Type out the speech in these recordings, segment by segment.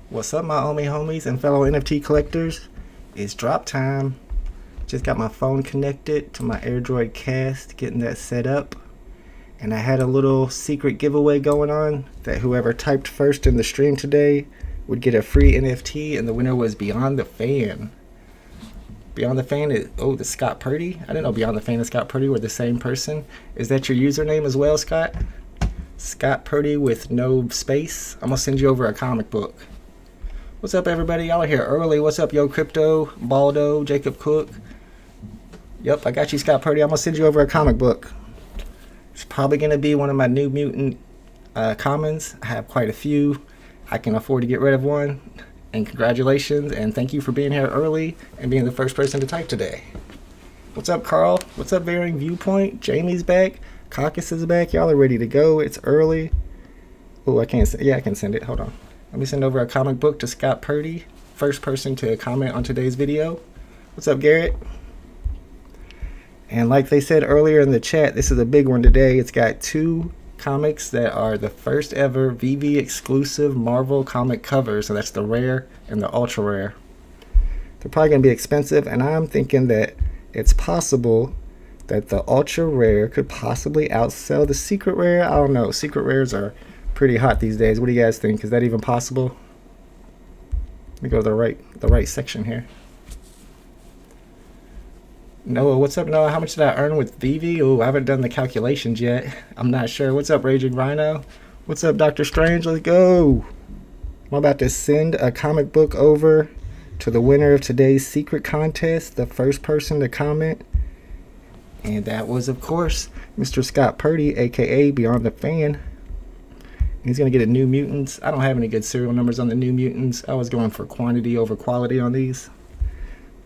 What's up, my homies and fellow NFT collectors? It's drop time. Just got my phone connected to my AirDroid Cast, getting that set up. And I had a little secret giveaway going on that whoever typed first in the stream today would get a free NFT, and the winner was Beyond the Fan. Beyond the Fan is, the Scott Purdy. I didn't know Beyond the Fan and Scott Purdy were the same person. Is that your username as well, Scott? Scott Purdy with no space. I'm gonna send you over a comic book. What's up, everybody? Y'all are here early. What's up, Yo Crypto, Baldo, Jacob Cook? Yep, I got you, Scott Purdy. I'm gonna send you over a comic book. It's probably gonna be one of my New Mutant commons. I have quite a few. I can afford to get rid of one. And congratulations, and thank you for being here early and being the first person to type today. What's up, Carl? What's up, Varying Viewpoint? Jamie's back. Caucus is back. Y'all are ready to go. It's early. Oh, I can't. Yeah, I can send it. Hold on. Let me send over a comic book to Scott Purdy, first person to comment on today's video. What's up, Garrett? And like they said earlier in the chat, this is a big one today. It's got two comics that are the first ever VeVe exclusive Marvel comic covers. So that's the rare and the ultra rare. They're probably going to be expensive, and I'm thinking that it's possible that the ultra rare could possibly outsell the secret rare. I don't know. Secret rares are pretty hot these days. What do you guys think? Is that even possible? Let me go to the right section here. Noah, what's up, Noah? How much did I earn with VeVe? Oh, I haven't done the calculations yet. I'm not sure. What's up, Raging Rhino? What's up, Dr. Strange? Let's go. I'm about to send a comic book over to the winner of today's secret contest, the first person to comment. And that was, of course, Mr. Scott Purdy, a.k.a. Beyond the Fan. He's going to get a New Mutants. I don't have any good serial numbers on the New Mutants. I was going for quantity over quality on these.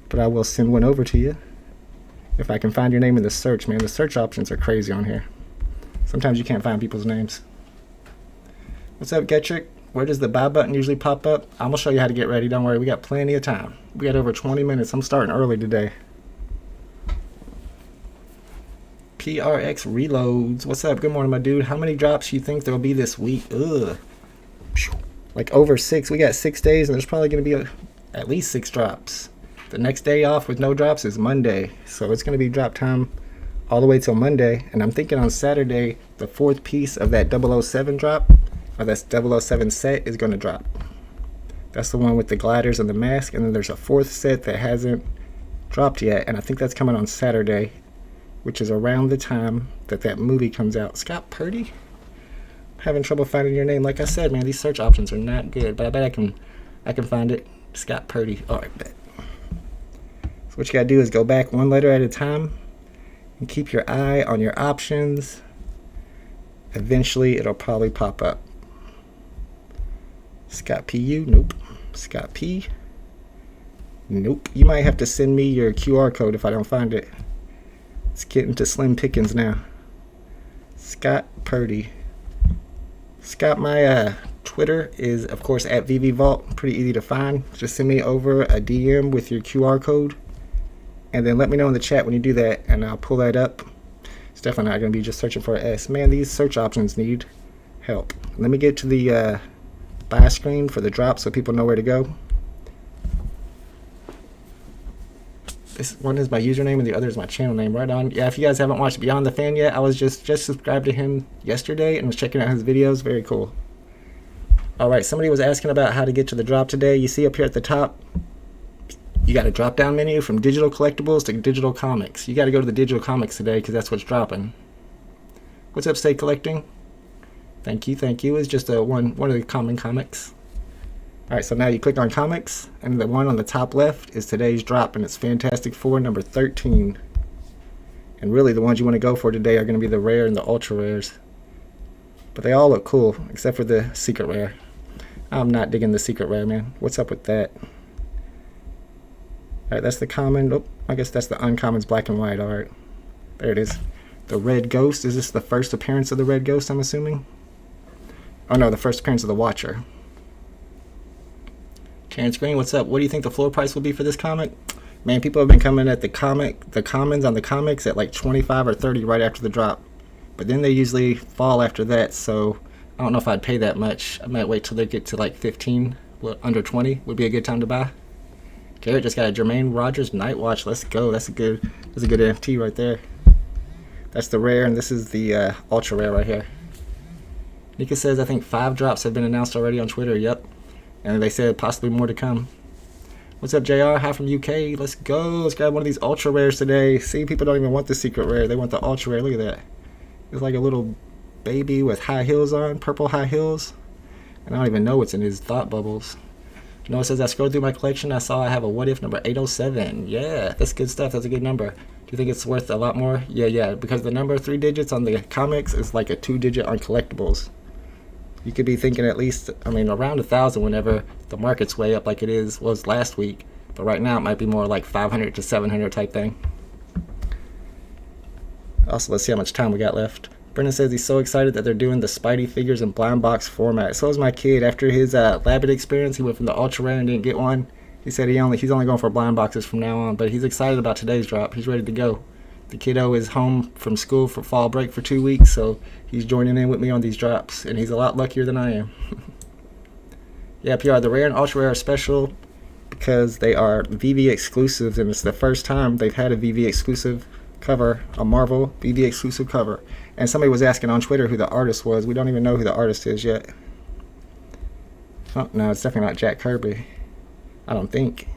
But I will send one over to you. If I can find your name in the search, man. The search options are crazy on here. Sometimes you can't find people's names. What's up, Getrick? Where does the buy button usually pop up? I'm going to show you how to get ready. Don't worry, we got plenty of time. We got over 20 minutes. I'm starting early today. PRX Reloads. What's up? Good morning, my dude. How many drops you think there'll be this week? Ugh. Like over 6. We got 6 days, and there's probably going to be at least 6 drops. The next day off with no drops is Monday. So it's going to be drop time all the way till Monday. And I'm thinking on Saturday, the 4th piece of that 007 drop, or that 007 set, is going to drop. That's the one with the gliders and the mask. And then there's a 4th set that hasn't dropped yet. And I think that's coming on Saturday, which is around the time that that movie comes out. Scott Purdy? I'm having trouble finding your name. Like I said, man, these search options are not good. But I bet I can find it. Scott Purdy. All right, bet. So what you gotta do is go back one letter at a time and keep your eye on your options. Eventually it'll probably pop up. Scott PU, nope. Scott P, nope. You might have to send me your QR code if I don't find it. It's getting to slim pickings now. Scott Purdy. Scott, my Twitter is of course at VeVe Vault. Pretty easy to find. Just send me over a DM with your QR code. And then let me know in the chat when you do that, and I'll pull that up. It's definitely not going to be just searching for an S. Man, these search options need help. Let me get to the buy screen for the drop so people know where to go. This one is my username and the other is my channel name. Right on. Yeah, if you guys haven't watched Beyond the Fan yet, I was just subscribed to him yesterday and was checking out his videos. Very cool. Alright, somebody was asking about how to get to the drop today. You see up here at the top, you got a drop down menu from digital collectibles to digital comics. You got to go to the digital comics today because that's what's dropping. What's up, Stay Collecting? Thank you, thank you. It's just one of the common comics. Alright, so now you click on comics, and the one on the top left is today's drop, and it's Fantastic Four number 13. And really the ones you want to go for today are going to be the rare and the ultra rares. But they all look cool, except for the secret rare. I'm not digging the secret rare, man. What's up with that? Alright, that's the common. Nope, I guess that's the uncommons, black and white. Alright, there it is. The Red Ghost. Is this the first appearance of the Red Ghost, I'm assuming? Oh no, the first appearance of the Watcher. Terrence Green, what's up? What do you think the floor price will be for this comic? Man, people have been coming at the commons on the comics at like 25 or 30 right after the drop. But then they usually fall after that, so I don't know if I'd pay that much. I might wait till they get to like 15 what, under 20 would be a good time to buy. Garrett just got a Jermaine Rogers Night Watch. Let's go. That's a good NFT right there. That's the rare, and this is the ultra rare right here. Nika says, I think 5 drops have been announced already on Twitter. Yep. And they said possibly more to come. What's up, JR? Hi from UK. Let's go. Let's grab one of these ultra rares today. See, people don't even want the secret rare. They want the ultra rare. Look at that. It's like a little baby with high heels on, purple high heels. And I don't even know what's in his thought bubbles. Noah says, I scrolled through my collection. I saw I have a What If number 807. Yeah, that's good stuff. That's a good number. Do you think it's worth a lot more? Yeah. Because the number 3 digits on the comics is like a 2-digit on collectibles. You could be thinking at least, around 1,000 whenever the market's way up like it was last week. But right now it might be more like 500 to 700 type thing. Also, let's see how much time we got left. Brendan says he's so excited that they're doing the Spidey figures in blind box format. So is my kid. After his Labbit experience, he went from the ultra rare and didn't get one. He said he's only going for blind boxes from now on. But he's excited about today's drop. He's ready to go. The kiddo is home from school for fall break for 2 weeks, so he's joining in with me on these drops, and he's a lot luckier than I am. Yeah, PR, the rare and ultra rare are special because they are VeVe exclusives, and it's the first time they've had a VeVe exclusive cover, a Marvel VeVe exclusive cover. And somebody was asking on Twitter who the artist was. We don't even know who the artist is yet. Oh, no, it's definitely not Jack Kirby. I don't think.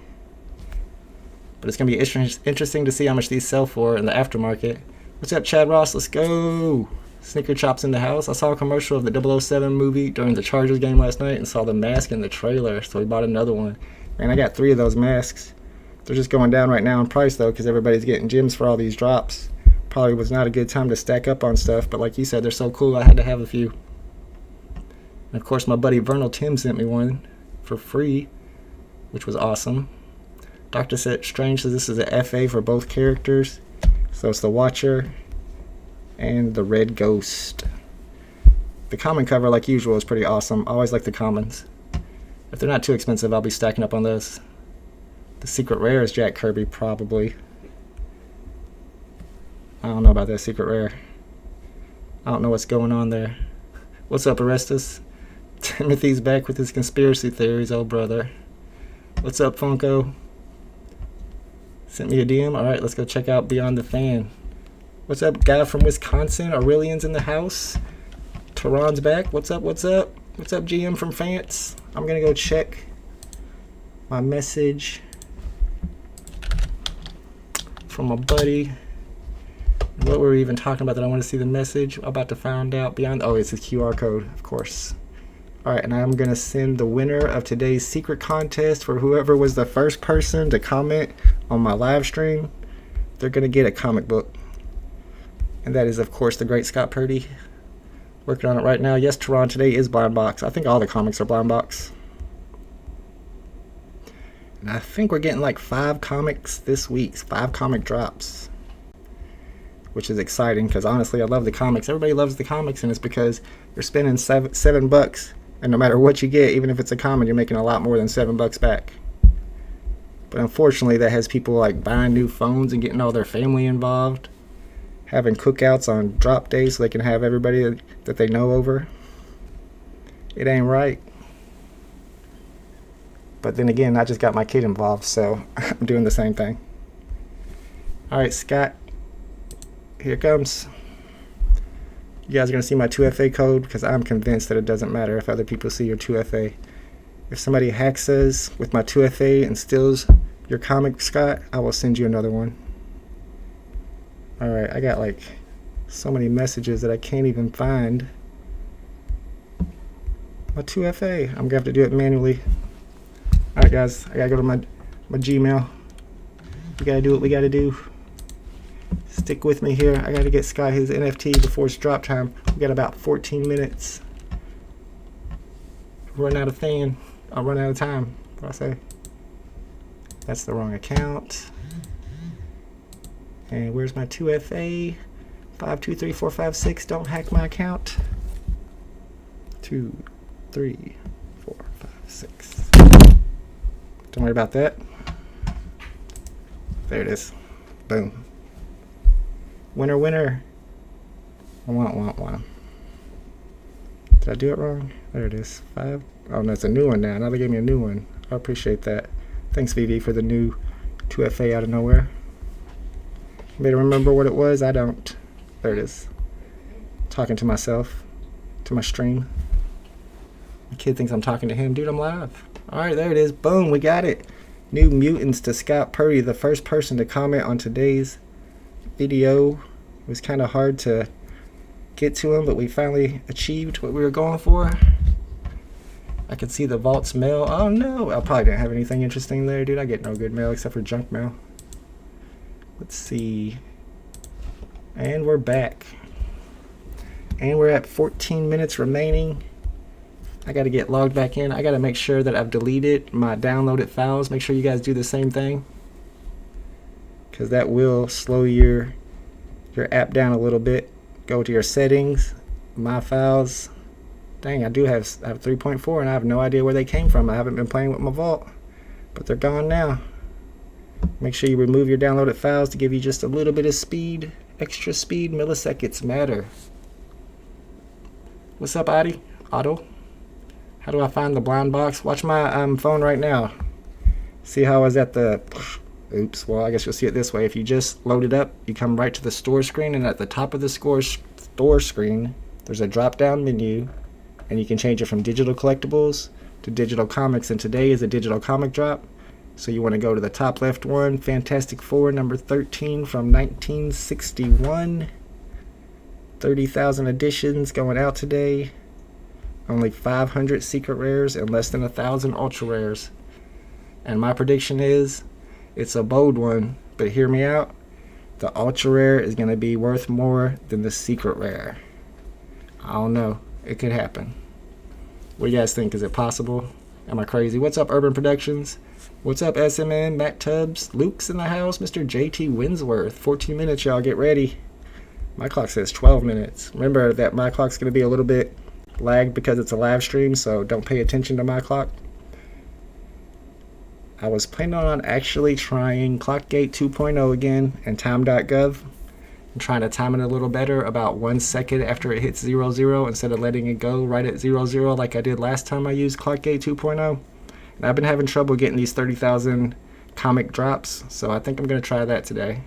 But it's going to be interesting to see how much these sell for in the aftermarket. What's up, Chad Ross? Let's go. Snicker Chops in the house. I saw a commercial of the 007 movie during the Chargers game last night and saw the mask in the trailer, so we bought another one. Man, I got 3 of those masks. They're just going down right now in price, though, because everybody's getting gems for all these drops. Probably was not a good time to stack up on stuff, but like you said, they're so cool, I had to have a few. And of course, my buddy Vernal Tim sent me one for free, which was awesome. Dr. Strange says this is a FA for both characters. So it's the Watcher and the Red Ghost. The common cover, like usual, is pretty awesome. I always like the commons. If they're not too expensive, I'll be stacking up on those. The secret rare is Jack Kirby, probably. I don't know about that secret rare. I don't know what's going on there. What's up, Arestus? Timothy's back with his conspiracy theories, oh brother. What's up, Funko? Sent me a DM. Alright, let's go check out Beyond the Fan. What's up, guy from Wisconsin? Aurelian's in the house. Tehran's back. What's up, what's up? What's up, GM from France? I'm gonna go check my message from my buddy. What were we even talking about that I want to see the message? I'm about to find out. Beyond. Oh, it's a QR code, of course. Alright, and I'm going to send the winner of today's secret contest for whoever was the first person to comment on my live stream. They're going to get a comic book. And that is, of course, the great Scott Purdy. Working on it right now. Yes, Tehran, today is blind box. I think all the comics are blind box. And I think we're getting like 5 comics this week. 5 comic drops. Which is exciting because honestly, I love the comics. Everybody loves the comics, and it's because you're spending $7, and no matter what you get, even if it's a comic, you're making a lot more than $7 back. But unfortunately, that has people like buying new phones and getting all their family involved, having cookouts on drop days so they can have everybody that they know over. It ain't right. But then again, I just got my kid involved, so I'm doing the same thing. All right, Scott. Here it comes. You guys are going to see my 2FA code because I'm convinced that it doesn't matter if other people see your 2FA. If somebody hacks us with my 2FA and steals your comic, Scott, I will send you another one. Alright, I got like so many messages that I can't even find my 2FA. I'm going to have to do it manually. Alright guys, I got to go to my Gmail. We got to do what we got to do. Stick with me here. I gotta get Sky his NFT before it's drop time. We got about 14 minutes. Run out of fan. I'll run out of time. What I say? That's the wrong account. And where's my 2FA? 523456. Don't hack my account. 2, 3, 4, 5, 6. Don't worry about that. There it is. Boom. Winner, winner. I want. Did I do it wrong? There it is. 5. Oh, no, it's a new one now. Now they gave me a new one. I appreciate that. Thanks, VeVe, for the new 2FA out of nowhere. Anybody remember what it was? I don't. There it is. Talking to myself, to my stream. My kid thinks I'm talking to him. Dude, I'm live. All right, there it is. Boom, we got it. New mutants to Scott Purdy, the first person to comment on today's video. It was kind of hard to get to him, but we finally achieved what we were going for. I can see the vault's mail. Oh no, I probably didn't have anything interesting there, dude. I get no good mail except for junk mail. Let's see. And we're back. And we're at 14 minutes remaining. I got to get logged back in. I got to make sure that I've deleted my downloaded files. Make sure you guys do the same thing, because that will slow your app down a little bit. Go to your settings, my files. Dang, I have 3.4 and I have no idea where they came from. I haven't been playing with my vault, but they're gone now. Make sure you remove your downloaded files to give you just a little bit of speed, extra speed. Milliseconds matter. What's up, Otto? How do I find the blind box? Watch my phone right now. See how I was at the... Oops, well, I guess you'll see it this way. If you just load it up, you come right to the store screen, and at the top of the store screen, there's a drop-down menu, and you can change it from digital collectibles to digital comics, and today is a digital comic drop. So you want to go to the top left one, Fantastic Four, number 13 from 1961. 30,000 editions going out today. Only 500 secret rares and less than 1,000 ultra rares. And my prediction is, it's a bold one, but hear me out. The ultra rare is going to be worth more than the secret rare. I don't know. It could happen. What do you guys think? Is it possible? Am I crazy? What's up, Urban Productions? What's up, SMN, Matt Tubbs? Luke's in the house. Mr. JT Winsworth. 14 minutes, y'all. Get ready. My clock says 12 minutes. Remember that my clock's going to be a little bit lagged because it's a live stream, so don't pay attention to my clock. I was planning on actually trying Clockgate 2.0 again and time.gov. I'm trying to time it a little better, about 1 second after it hits 00 instead of letting it go right at 00 like I did last time I used Clockgate 2.0. And I've been having trouble getting these 30,000 comic drops, so I think I'm going to try that today.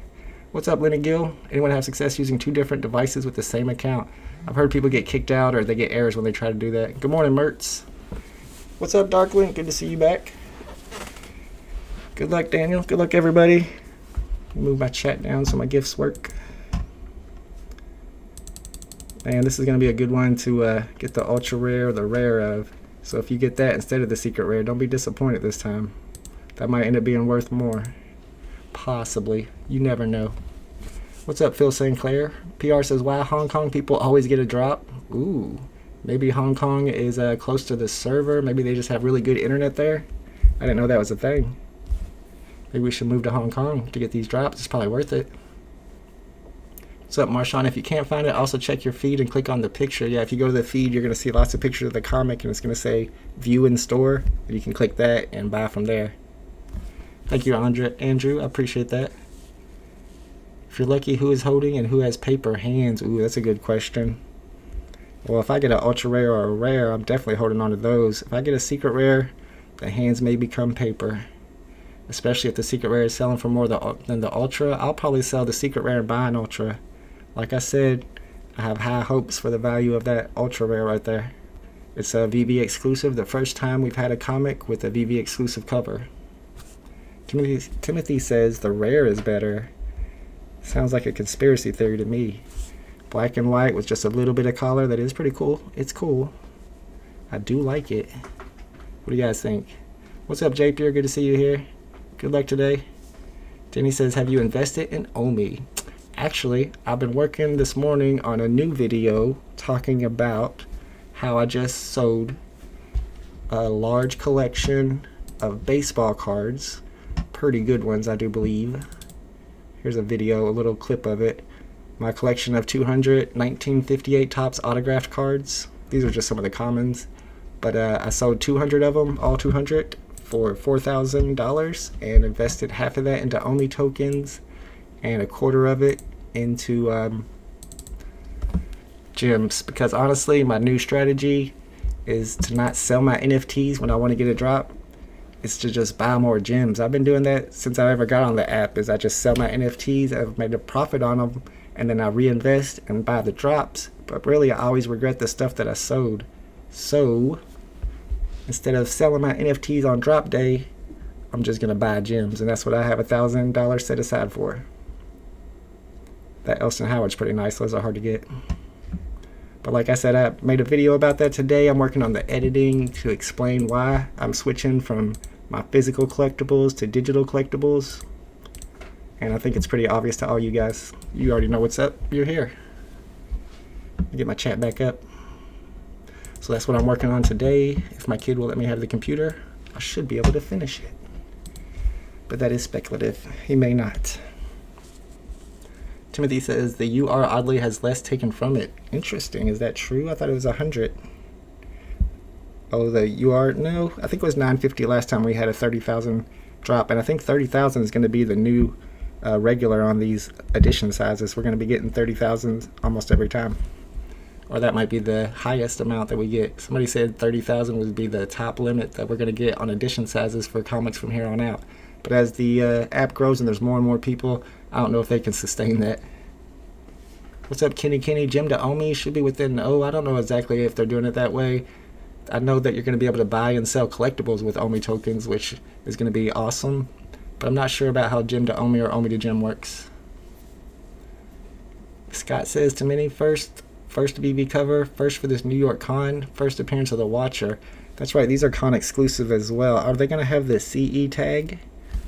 What's up, Lenny Gill? Anyone have success using 2 different devices with the same account? I've heard people get kicked out or they get errors when they try to do that. Good morning, Mertz. What's up, Darklink? Good to see you back. Good luck, Daniel. Good luck, everybody. Move my chat down so my gifts work. Man, this is going to be a good one to get the ultra rare or the rare of. So if you get that instead of the secret rare, don't be disappointed this time. That might end up being worth more. Possibly. You never know. What's up, Phil St. Clair? PR says, why Hong Kong people always get a drop? Ooh. Maybe Hong Kong is close to the server. Maybe they just have really good internet there. I didn't know that was a thing. Maybe we should move to Hong Kong to get these drops. It's probably worth it. What's up, Marshawn? If you can't find it, also check your feed and click on the picture. Yeah, if you go to the feed, you're going to see lots of pictures of the comic, and it's going to say View in Store. And you can click that and buy from there. Thank you, Andrew. I appreciate that. If you're lucky, who is holding and who has paper hands? Ooh, that's a good question. Well, if I get an ultra rare or a rare, I'm definitely holding on to those. If I get a secret rare, the hands may become paper. Especially if the secret rare is selling for more than the ultra. I'll probably sell the secret rare and buy an ultra. Like I said, I have high hopes for the value of that ultra rare right there. It's a VeVe exclusive. The first time we've had a comic with a VeVe exclusive cover. Timothy says the rare is better. Sounds like a conspiracy theory to me. Black and white with just a little bit of color. That is pretty cool. It's cool. I do like it. What do you guys think? What's up, JP? Good to see you here. Good luck today. Jenny says, have you invested in OMI? Actually, I've been working this morning on a new video talking about how I just sold a large collection of baseball cards. Pretty good ones, I do believe. Here's a video, a little clip of it. My collection of 200 1958 Topps autographed cards. These are just some of the commons. But I sold 200 of them, all 200, for $4,000 and invested half of that into OMI tokens and a quarter of it into gems, because honestly my new strategy is to not sell my NFTs when I want to get a drop. It's to just buy more gems. I've been doing that since I ever got on the app. Is I just sell my NFTs, I've made a profit on them, and then I reinvest and buy the drops. But really I always regret the stuff that I sold. So instead of selling my NFTs on drop day, I'm just gonna buy gems, and that's what I have $1,000 set aside for. That Elston Howard's pretty nice. Those are hard to get. But like I said, I made a video about that today. I'm working on the editing to explain why I'm switching from my physical collectibles to digital collectibles. And I think it's pretty obvious to all you guys. You already know what's up. You're here. Get my chat back up. So that's what I'm working on today. If my kid will let me have the computer, I should be able to finish it. But that is speculative. He may not. Timothy says the UR oddly has less taken from it. Interesting. Is that true? I thought it was 100. Oh, the UR? No, I think it was 950 last time we had a 30,000 drop. And I think 30,000 is going to be the new regular on these edition sizes. We're going to be getting 30,000 almost every time. Or that might be the highest amount that we get. Somebody said 30,000 would be the top limit that we're going to get on edition sizes for comics from here on out. But as the app grows and there's more and more people, I don't know if they can sustain that. What's up, Kenny? Gem to Omi should be within, I don't know exactly if they're doing it that way. I know that you're going to be able to buy and sell collectibles with Omi tokens, which is going to be awesome. But I'm not sure about how Gem to Omi or Omi to Gem works. Scott says to many first VeVe cover, first for this New York con, first appearance of the Watcher. That's right, these are con exclusive as well. Are they going to have the CE tag?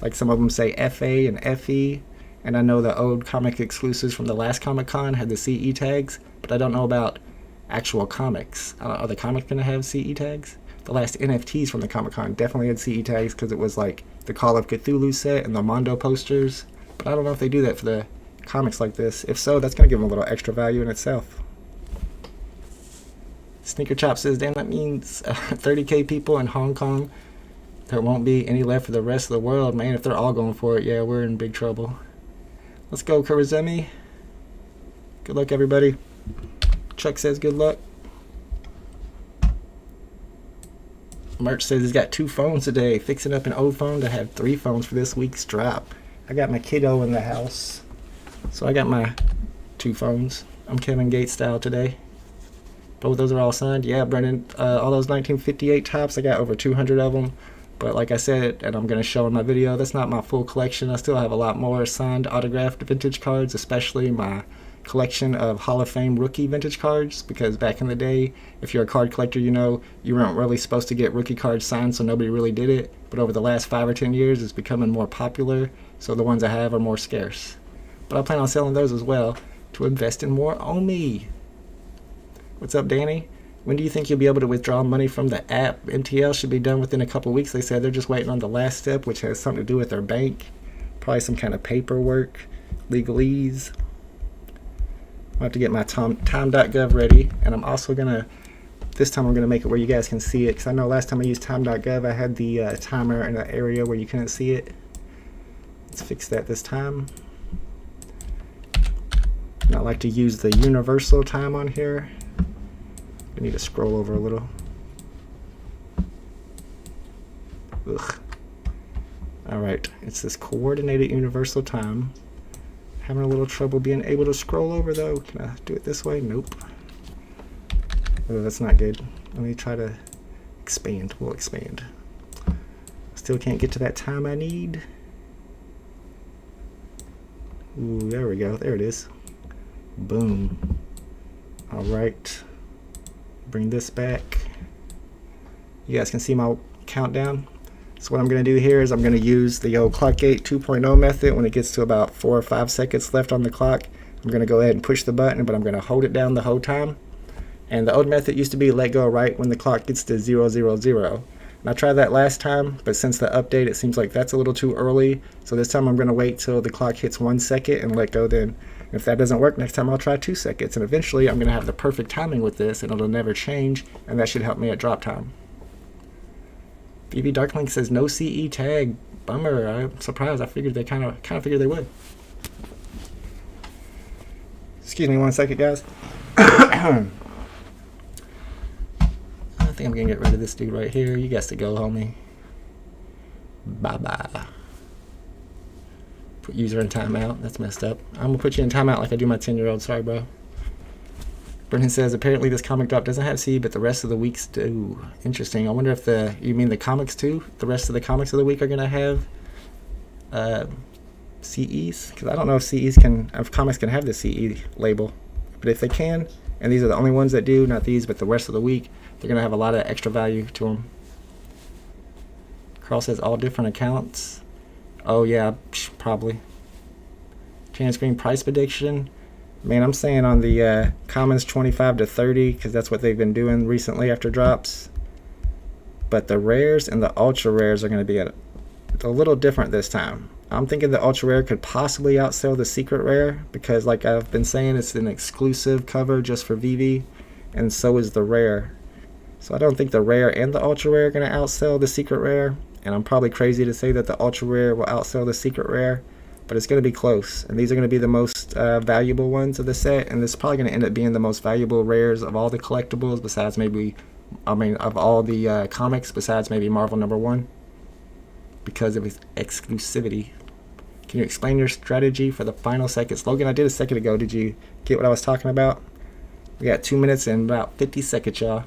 Like some of them say FA and FE. And I know the old comic exclusives from the last Comic Con had the CE tags, but I don't know about actual comics. Are the comics going to have CE tags? The last NFTs from the Comic Con definitely had CE tags because it was like the Call of Cthulhu set and the Mondo posters. But I don't know if they do that for the comics like this. If so, that's going to give them a little extra value in itself. Sneaker Chop says, damn, that means 30K people in Hong Kong. There won't be any left for the rest of the world. Man, if they're all going for it, yeah, we're in big trouble. Let's go, Kurizemi. Good luck, everybody. Chuck says good luck. Merch says he's got 2 phones today. Fixing up an old phone to have 3 phones for this week's drop. I got my kiddo in the house, so I got my 2 phones. I'm Kevin Gates style today. Both those are all signed. Yeah, Brendan, all those 1958 tops, I got over 200 of them. But like I said, and I'm going to show in my video, that's not my full collection. I still have a lot more signed autographed vintage cards, especially my collection of Hall of Fame rookie vintage cards, because back in the day, if you're a card collector, you know you weren't really supposed to get rookie cards signed, so nobody really did it. But over the last 5 or 10 years, it's becoming more popular, so the ones I have are more scarce. But I plan on selling those as well to invest in more Omi. What's up, Danny? When do you think you'll be able to withdraw money from the app? MTL should be done within a couple weeks. They said they're just waiting on the last step, which has something to do with their bank. Probably some kind of paperwork, legalese. I'll have to get my time.gov ready. And I'm also going to, this time I'm going to make it where you guys can see it. Because I know last time I used time.gov, I had the timer in an area where you couldn't see it. Let's fix that this time. And I like to use the universal time on here. I need to scroll over a little. Ugh. Alright, it's this coordinated universal time. Having a little trouble being able to scroll over though. Can I do it this way? Nope. Oh, that's not good. Let me try to expand. We'll expand. Still can't get to that time I need. Ooh, there we go. There it is. Boom. Alright. Bring this back. You guys can see my countdown. So what I'm going to do here is I'm going to use the old Clockgate 2.0 method. When it gets to about 4 or 5 seconds left on the clock, I'm going to go ahead and push the button, but I'm going to hold it down the whole time. And the old method used to be let go right when the clock gets to 000. And I tried that last time, but since the update, it seems like that's a little too early. So this time I'm going to wait till the clock hits 1 second and let go then. If that doesn't work, next time I'll try 2 seconds. And eventually I'm going to have the perfect timing with this, and it'll never change, and that should help me at drop time. VeVe Darklink says no CE tag. Bummer. I'm surprised. I figured they kind of figured they would. Excuse me 1 second, guys. I think I'm gonna get rid of this dude right here. You guys to go, homie. Bye bye. Put user in timeout. That's messed up. I'm gonna put you in timeout like I do my 10-year-old. Sorry, bro. Brennan says apparently this comic drop doesn't have C, but the rest of the weeks do. Interesting. I wonder if you mean the comics too? The rest of the comics of the week are gonna have CEs? Because I don't know if comics can have the CE label, but if they can, and these are the only ones that do, not these, but the rest of the week, they're gonna have a lot of extra value to them. Carl says all different accounts. Oh yeah, probably. Chance screen price prediction. Man, I'm saying on the commons 25 to 30 because that's what they've been doing recently after drops. But the rares and the ultra rares are going to be a little different this time. I'm thinking the ultra rare could possibly outsell the secret rare because, like I've been saying, it's an exclusive cover just for VeVe, and so is the rare. So I don't think the rare and the ultra rare are going to outsell the secret rare, and I'm probably crazy to say that the ultra rare will outsell the secret rare. But it's going to be close, and these are going to be the most valuable ones of the set, and this is probably going to end up being the most valuable rares of all the collectibles besides maybe, of all the comics besides maybe Marvel #1 because of its exclusivity. Can you explain your strategy for the final seconds? Logan, I did a second ago. Did you get what I was talking about? We got 2 minutes and about 50 seconds, y'all.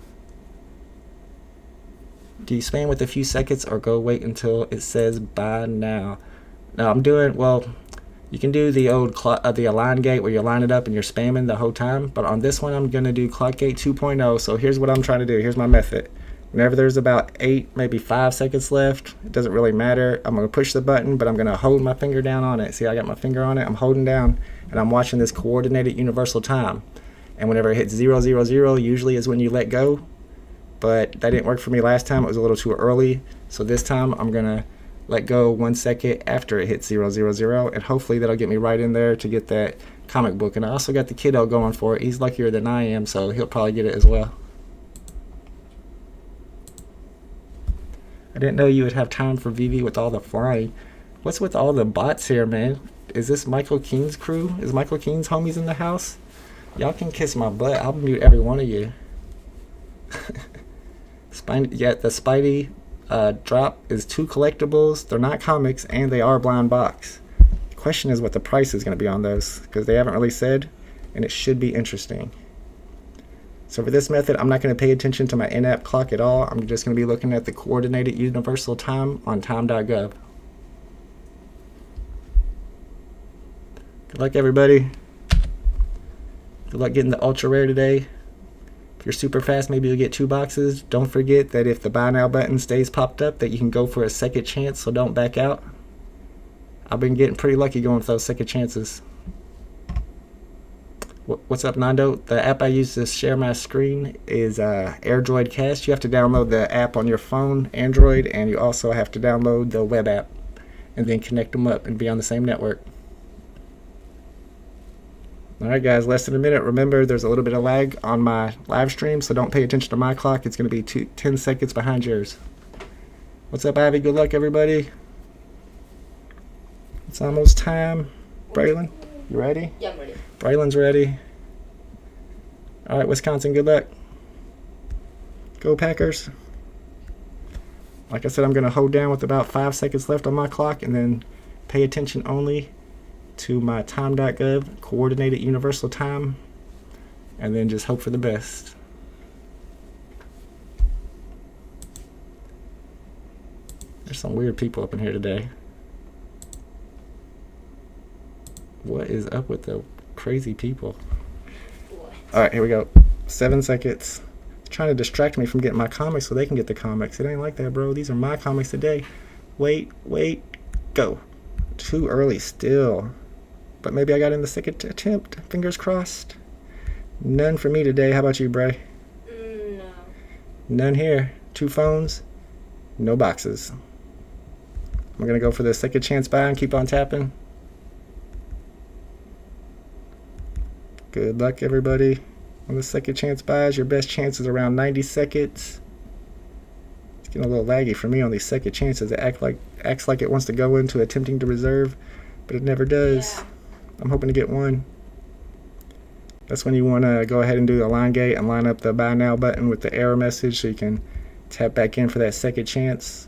Do you spam with a few seconds or go wait until it says buy now? No, I'm doing, well, you can do the old the align gate where you line it up and you're spamming the whole time, but on this one I'm going to do clock gate 2.0. So here's what I'm trying to do. Here's my method. Whenever there's about 8, maybe 5 seconds left, it doesn't really matter. I'm going to push the button, but I'm going to hold my finger down on it. See, I got my finger on it. I'm holding down, and I'm watching this coordinated universal time. And whenever it hits 000, usually is when you let go. But that didn't work for me last time. It was a little too early. So this time I'm going to let go 1 second after it hits 000, and hopefully that'll get me right in there to get that comic book. And I also got the kiddo going for it. He's luckier than I am, so he'll probably get it as well. I didn't know you would have time for VeVe with all the flying. What's with all the bots here, man? Is this Michael Keene's crew? Is Michael Keene's homies in the house? Y'all can kiss my butt. I'll mute every one of you. Yeah, the Spidey drop is 2 collectibles. They're not comics, and they are blind box. The question is what the price is going to be on those, because they haven't really said, and it should be interesting. So for this method, I'm not going to pay attention to my in-app clock at all. I'm just going to be looking at the coordinated universal time on time.gov. Good luck, everybody. Good luck getting the ultra rare today. If you're super fast, maybe you'll get 2 boxes. Don't forget that if the buy now button stays popped up, that you can go for a second chance, so don't back out. I've been getting pretty lucky going with those second chances. What's up, Nando? The app I use to share my screen is AirDroid Cast. You have to download the app on your phone, Android, and you also have to download the web app and then connect them up and be on the same network. Alright guys, less than a minute. Remember, there's a little bit of lag on my live stream, so don't pay attention to my clock. It's going to be 10 seconds behind yours. What's up, Ivy? Good luck, everybody. It's almost time. Braylon, you ready? Yeah, I'm ready. Braylon's ready. Alright, Wisconsin, good luck. Go Packers. Like I said, I'm going to hold down with about 5 seconds left on my clock and then pay attention only to my time.gov coordinated universal time, and then just hope for the best. There's some weird people up in here today. What is up with the crazy people? Alright, here we go. 7 seconds. Trying to distract me from getting my comics so they can get the comics. It ain't like that, bro. These are my comics today. Wait, go. Too early still. But maybe I got in the second attempt. Fingers crossed. None for me today. How about you, Bray? No. None here. 2 phones. No boxes. I'm going to go for the second chance buy and keep on tapping. Good luck, everybody. On the second chance buys, your best chance is around 90 seconds. It's getting a little laggy for me on these second chances. It acts like it wants to go into attempting to reserve, but it never does. Yeah. I'm hoping to get one. That's when you want to go ahead and do the line gate and line up the buy now button with the error message so you can tap back in for that second chance.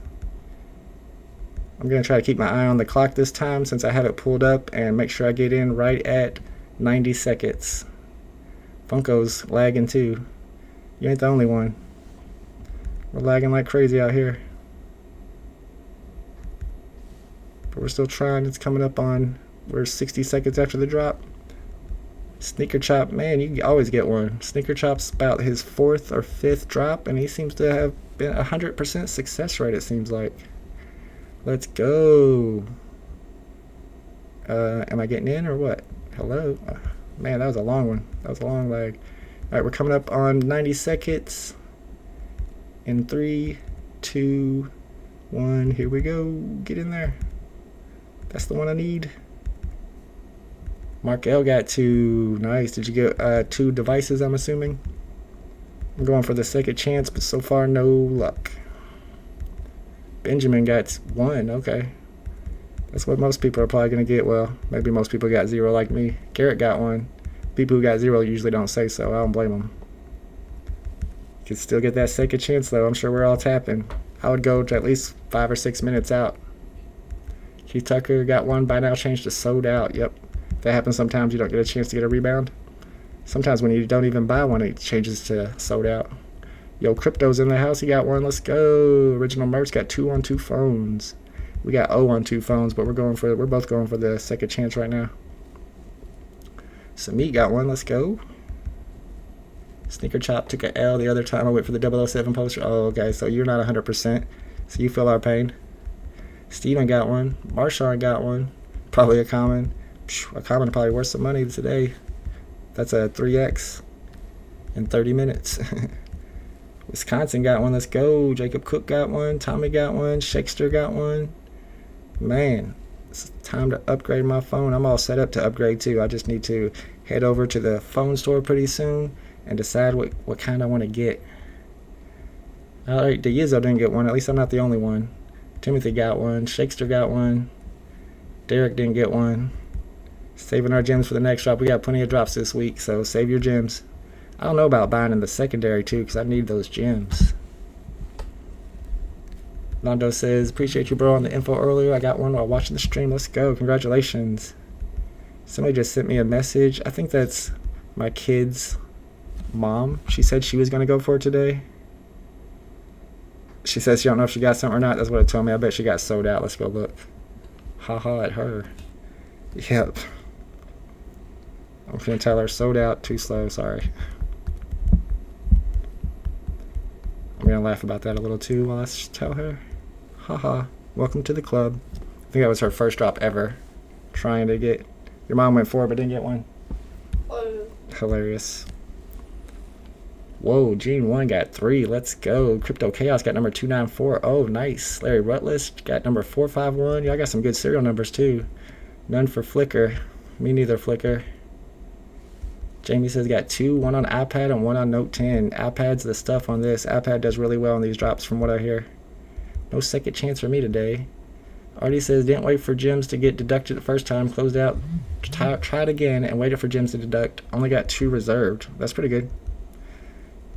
I'm going to try to keep my eye on the clock this time since I have it pulled up and make sure I get in right at 90 seconds. Funko's lagging too. You ain't the only one. We're lagging like crazy out here. But we're still trying. It's coming up on, we're 60 seconds after the drop. Sneaker Chop, man, you always get one. Sneaker Chop's about his 4th or 5th drop, and he seems to have been 100% success rate, it seems like. Let's go. Am I getting in or what? Hello? Man, that was a long one. That was a long leg. All right, we're coming up on 90 seconds. In 3, 2, 1, here we go. Get in there. That's the one I need. Mark L got 2. Nice. Did you get 2 devices, I'm assuming? I'm going for the second chance, but so far no luck. Benjamin got 1. Okay. That's what most people are probably going to get. Well, maybe most people got 0 like me. Garrett got 1. People who got 0 usually don't say so. I don't blame them. You can still get that second chance, though. I'm sure we're all tapping. I would go to at least 5 or 6 minutes out. Keith Tucker got 1. Buy now changed to sold out. Yep. That happens sometimes. You don't get a chance to get a rebound. Sometimes when you don't even buy one, it changes to sold out. Yo, Crypto's in the house. He got 1. Let's go. Original Merch got 2 on 2 phones. We got 0 on 2 phones, but we're both going for the second chance right now. Samit got 1. Let's go. Sneaker Chop took a L the other time I went for the 007 poster. Oh, okay. So you're not 100%. So you feel our pain. Steven got 1. Marshawn got 1. Probably a common. A common probably worth some money today. That's a 3x in 30 minutes. Wisconsin got 1. Let's go. Jacob Cook got 1. Tommy got 1. Shakester got 1. Man, it's time to upgrade my phone. I'm all set up to upgrade too. I just need to head over to the phone store pretty soon and decide what kind I want to get. Alright, DeYizzo didn't get 1. At least I'm not the only one. Timothy got 1. Shakester got 1. Derek didn't get 1. Saving our gems for the next drop. We got plenty of drops this week, so save your gems. I don't know about buying in the secondary too, because I need those gems. Londo says, appreciate you, bro, on the info earlier. I got 1 while watching the stream. Let's go. Congratulations. Somebody just sent me a message. I think that's my kid's mom. She said she was going to go for it today. She says she don't know if she got something or not. That's what it told me. I bet she got sold out. Let's go look. Haha at her. Yep. I'm going to tell her sold out. Too slow. Sorry. I'm going to laugh about that a little too while I tell her. Haha. Welcome to the club. I think that was her first drop ever. Trying to get... Your mom went for it but didn't get one. Oh. Hilarious. Whoa, Gene 1 got 3. Let's go. Crypto Chaos got number 294. Oh, nice. Larry Rutledge got number 451. Y'all got some good serial numbers too. None for Flickr. Me neither, Flickr. Jamie says got 2, 1 on iPad and 1 on Note 10. iPad's the stuff on this. iPad does really well on these drops from what I hear. No second chance for me today. Artie says didn't wait for gems to get deducted the first time. Closed out. Tried again and waited for gems to deduct. Only got 2 reserved. That's pretty good.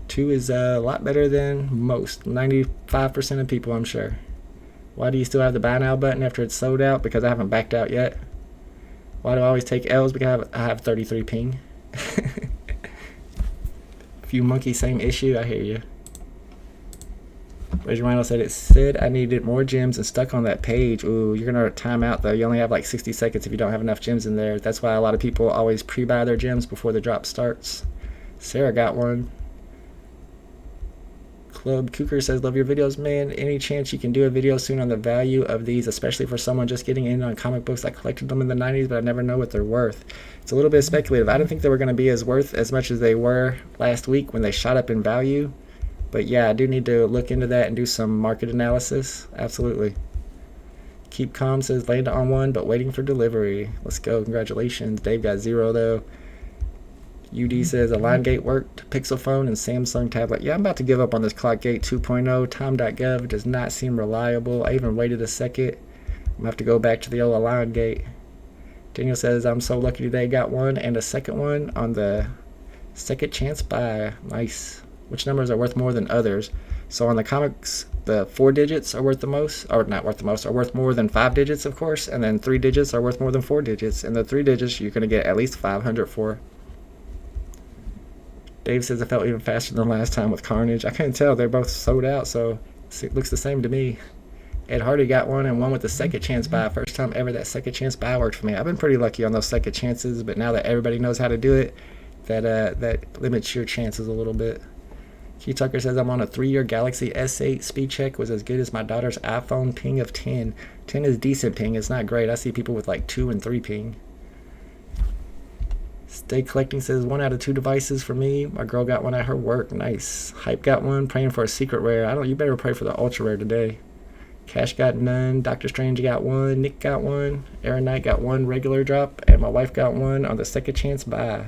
2 is a lot better than most. 95% of people, I'm sure. Why do you still have the buy now button after it's sold out? Because I haven't backed out yet. Why do I always take L's? Because I have 33 ping. Few monkey, same issue. I hear you. Reggie Rhino said it said I needed more gems and stuck on that page. Ooh, you're gonna time out though. You only have like 60 seconds if you don't have enough gems in there. That's why a lot of people always pre-buy their gems before the drop starts. Sarah got 1. Club Cooker says, love your videos, man. Any chance you can do a video soon on the value of these, especially for someone just getting in on comic books? I collected them in the 90s, but I never know what they're worth. It's a little bit speculative. I didn't think they were going to be as worth as much as they were last week when they shot up in value. But yeah, I do need to look into that and do some market analysis. Absolutely. Keep Calm says, landed on 1, but waiting for delivery. Let's go. Congratulations. Dave got 0, though. UD says a line gate worked, Pixel phone, and Samsung tablet. Yeah, I'm about to give up on this clock gate 2.0. Time.gov does not seem reliable. I even waited a second. I'm going to have to go back to the old Align gate. Daniel says, I'm so lucky today. Got 1 and a second one on the Second chance buy. Nice. Which numbers are worth more than others? So on the comics, the 4 digits are worth the most, or not worth the most, are worth more than 5 digits, of course, and then 3 digits are worth more than 4 digits. And the 3 digits you're going to get at least 500 for. Dave says it felt even faster than last time with Carnage. I couldn't tell. They're both sold out, so it looks the same to me. Ed Hardy got one and one with the second chance buy. First time ever that second chance buy worked for me. I've been pretty lucky on those second chances, but now that everybody knows how to do it, that limits your chances a little bit. Q Tucker says I'm on a 3-year Galaxy S8. Speed check was as good as my daughter's iPhone ping of 10. 10 is decent ping. It's not great. I see people with like 2 and 3 ping. Stay Collecting says 1 out of 2 devices for me. My girl got one at her work. Nice. Hype got one. Praying for a secret rare. You better pray for the ultra rare today. Cash got none. Doctor Strange got one. Nick got one. Aaron Knight got one regular drop. And my wife got one on the second chance buy.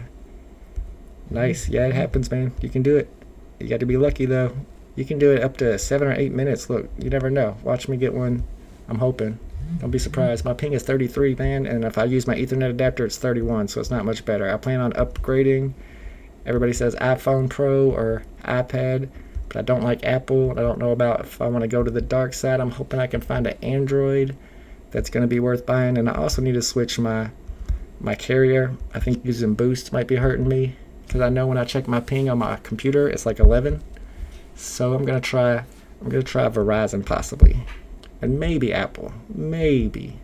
Nice. Yeah, it happens, man. You can do it. You got to be lucky, though. You can do it up to 7 or 8 minutes. Look, you never know. Watch me get one. I'm hoping. Don't be surprised. My ping is 33, man, and if I use my Ethernet adapter, it's 31, so it's not much better. I plan on upgrading. Everybody says iPhone Pro or iPad, but I don't like Apple. I don't know about if I want to go to the dark side. I'm hoping I can find an Android that's going to be worth buying, and I also need to switch my carrier. I think using Boost might be hurting me, because I know when I check my ping on my computer, it's like 11. So I'm gonna try Verizon possibly, and maybe Apple, maybe.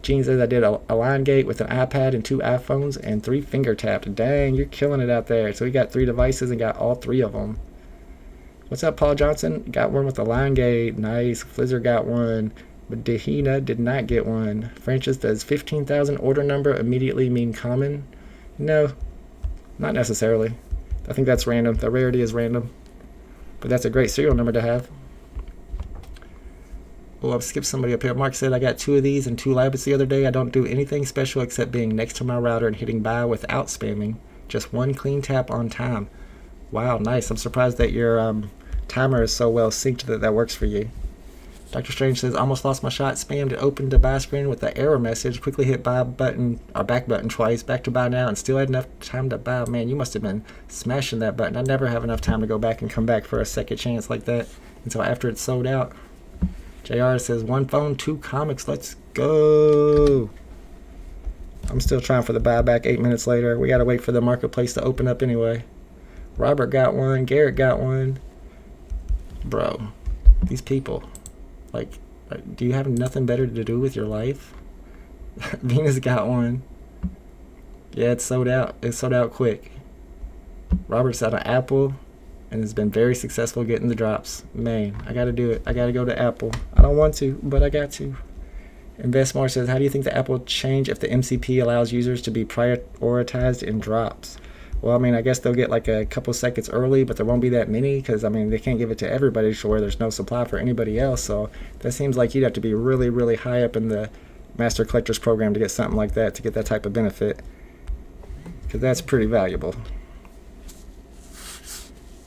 Gene says I did a line gate with an iPad and 2 iPhones and 3 finger taps. Dang, you're killing it out there. So we got 3 devices and got all 3 of them. What's up, Paul Johnson? Got one with the line gate. Nice. Flizzard got one, but Dehina did not get one. Francis, does 15,000 order number immediately mean common? No. Not necessarily. I think that's random. The rarity is random. But that's a great serial number to have. Oh, I've skipped somebody up here. Mark said I got 2 of these and 2 labs the other day. I don't do anything special except being next to my router and hitting buy without spamming. Just 1 clean tap on time. Wow, nice. I'm surprised that your timer is so well synced that works for you. Dr. Strange says, almost lost my shot, spammed it, opened the buy screen with the error message, quickly hit buy button, or back button twice, back to buy now, and still had enough time to buy. Man, you must have been smashing that button. I never have enough time to go back and come back for a second chance like that until after it's sold out. JR says, 1 phone, 2 comics, let's go. I'm still trying for the buyback 8 minutes later. We gotta wait for the marketplace to open up anyway. Robert got one, Garrett got one. Bro, these people. Like, do you have nothing better to do with your life? Venus got one. Yeah, it's sold out. It's sold out quick. Robert's out of Apple and has been very successful getting the drops. Man, I got to do it. I got to go to Apple. I don't want to, but I got to. InvestMore says, how do you think the Apple change if the MCP allows users to be prioritized in drops? Well, I mean, I guess they'll get like a couple seconds early, but there won't be that many because, I mean, they can't give it to everybody to where there's no supply for anybody else. So that seems like you'd have to be really, really high up in the Master Collectors program to get something like that, to get that type of benefit, because that's pretty valuable.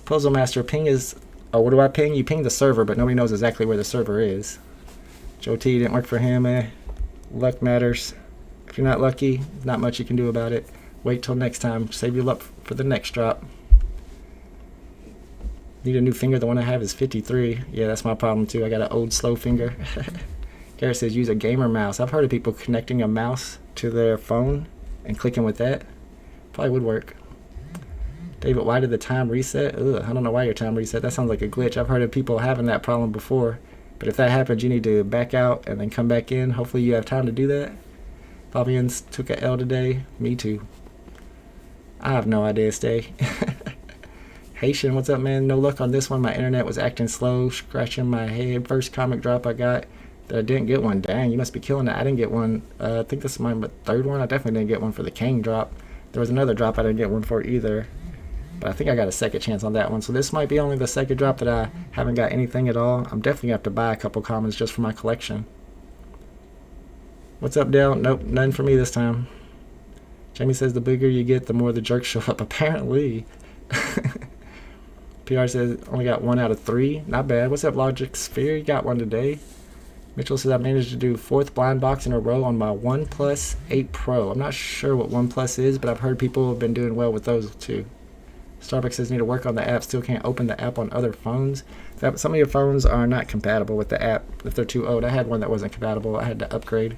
Puzzle Master, ping is... Oh, what do I ping? You ping the server, but nobody knows exactly where the server is. Joe T didn't work for him, eh? Luck matters. If you're not lucky, not much you can do about it. Wait till next time. Save your luck for the next drop. Need a new finger. The one I have is 53. Yeah, that's my problem too. I got an old slow finger. Garrett says use a gamer mouse. I've heard of people connecting a mouse to their phone and clicking with that. Probably would work. David, why did the time reset? Ugh, I don't know why your time reset. That sounds like a glitch. I've heard of people having that problem before. But if that happens, you need to back out and then come back in. Hopefully you have time to do that. Fabians took a L today. Me too. I have no idea, Stay. Haitian, what's up, man? No luck on this one. My internet was acting slow, scratching my head. First comic drop I got that I didn't get one. Dang, you must be killing it. I didn't get one. I think this is my 3rd one. I definitely didn't get one for the Kang drop. There was another drop I didn't get one for either. But I think I got a second chance on that one. So this might be only the 2nd drop that I haven't got anything at all. I'm definitely going to have to buy a couple commons just for my collection. What's up, Dale? Nope, none for me this time. Jamie says the bigger you get, the more the jerks show up. Apparently. PR says only got 1 out of 3. Not bad. What's up, Logic Sphere? You got one today. Mitchell says I managed to do 4th blind box in a row on my OnePlus 8 Pro. I'm not sure what OnePlus is, but I've heard people have been doing well with those too. Starbucks says need to work on the app. Still can't open the app on other phones. Some of your phones are not compatible with the app if they're too old. I had one that wasn't compatible. I had to upgrade.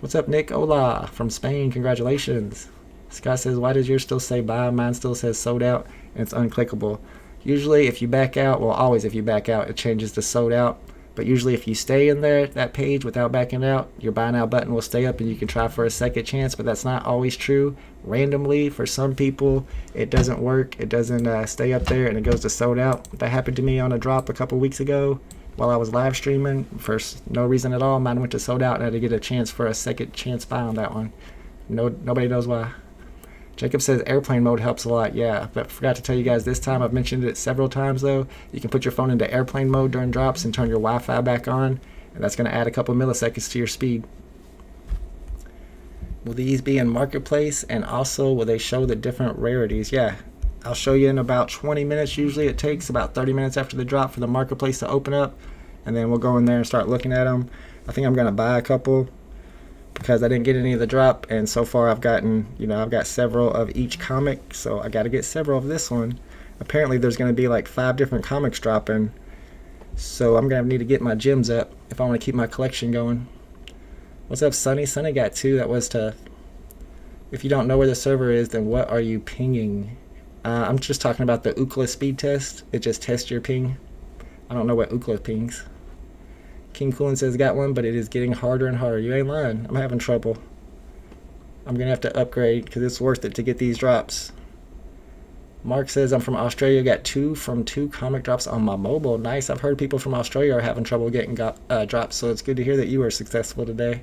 What's up, Nick? Hola from Spain. Congratulations. Scott says, why does yours still say buy? Mine still says sold out and it's unclickable. Usually if you back out, well, always if you back out, it changes to sold out. But usually if you stay in there, that page without backing out, your buy now button will stay up and you can try for a second chance, but that's not always true. Randomly, for some people, it doesn't work. It doesn't stay up there and it goes to sold out. That happened to me on a drop a couple weeks ago while I was live streaming. For no reason at all, mine went to sold out and I had to get a chance for a second chance buy on that one. Nobody knows why. Jacob says airplane mode helps a lot. Yeah, but forgot to tell you guys this time. I've mentioned it several times though. You can put your phone into airplane mode during drops and turn your Wi-Fi back on, and that's going to add a couple milliseconds to your speed. Will these be in Marketplace, and also will they show the different rarities? Yeah, I'll show you in about 20 minutes. Usually it takes about 30 minutes after the drop for the Marketplace to open up, and then we'll go in there and start looking at them. I think I'm going to buy a couple because I didn't get any of the drop, and so far I've gotten, I've got several of each comic, so I got to get several of this one. Apparently there's going to be like 5 different comics dropping, so I'm going to need to get my gems up if I want to keep my collection going. What's up, Sunny? Sunny got 2. That was tough. If you don't know where the server is, then what are you pinging? I'm just talking about the Ookla speed test. It just tests your ping. I don't know what Ookla pings. King Coolin says got one, but it is getting harder and harder. You ain't lying. I'm having trouble. I'm going to have to upgrade because it's worth it to get these drops. Mark says I'm from Australia. Got 2 from 2 comic drops on my mobile. Nice. I've heard people from Australia are having trouble getting drops, so it's good to hear that you were successful today.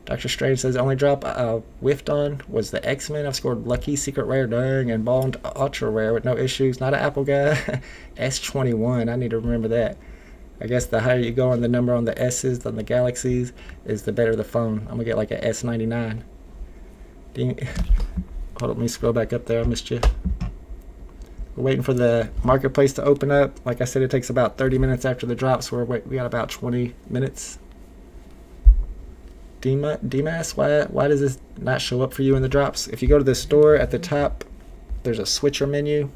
Dr. Strange says only drop I whiffed on was the X-Men. I've scored lucky, secret rare, dang, and bond ultra rare with no issues. Not an Apple guy. S21. I need to remember that. I guess the higher you go on the number on the S's than the Galaxies is the better the phone. I'm going to get like a S99. Hold on, let me scroll back up there. I missed you. We're waiting for the Marketplace to open up. Like I said, it takes about 30 minutes after the drop, so we got about 20 minutes. DMAS, why does this not show up for you in the drops? If you go to the store at the top, there's a switcher menu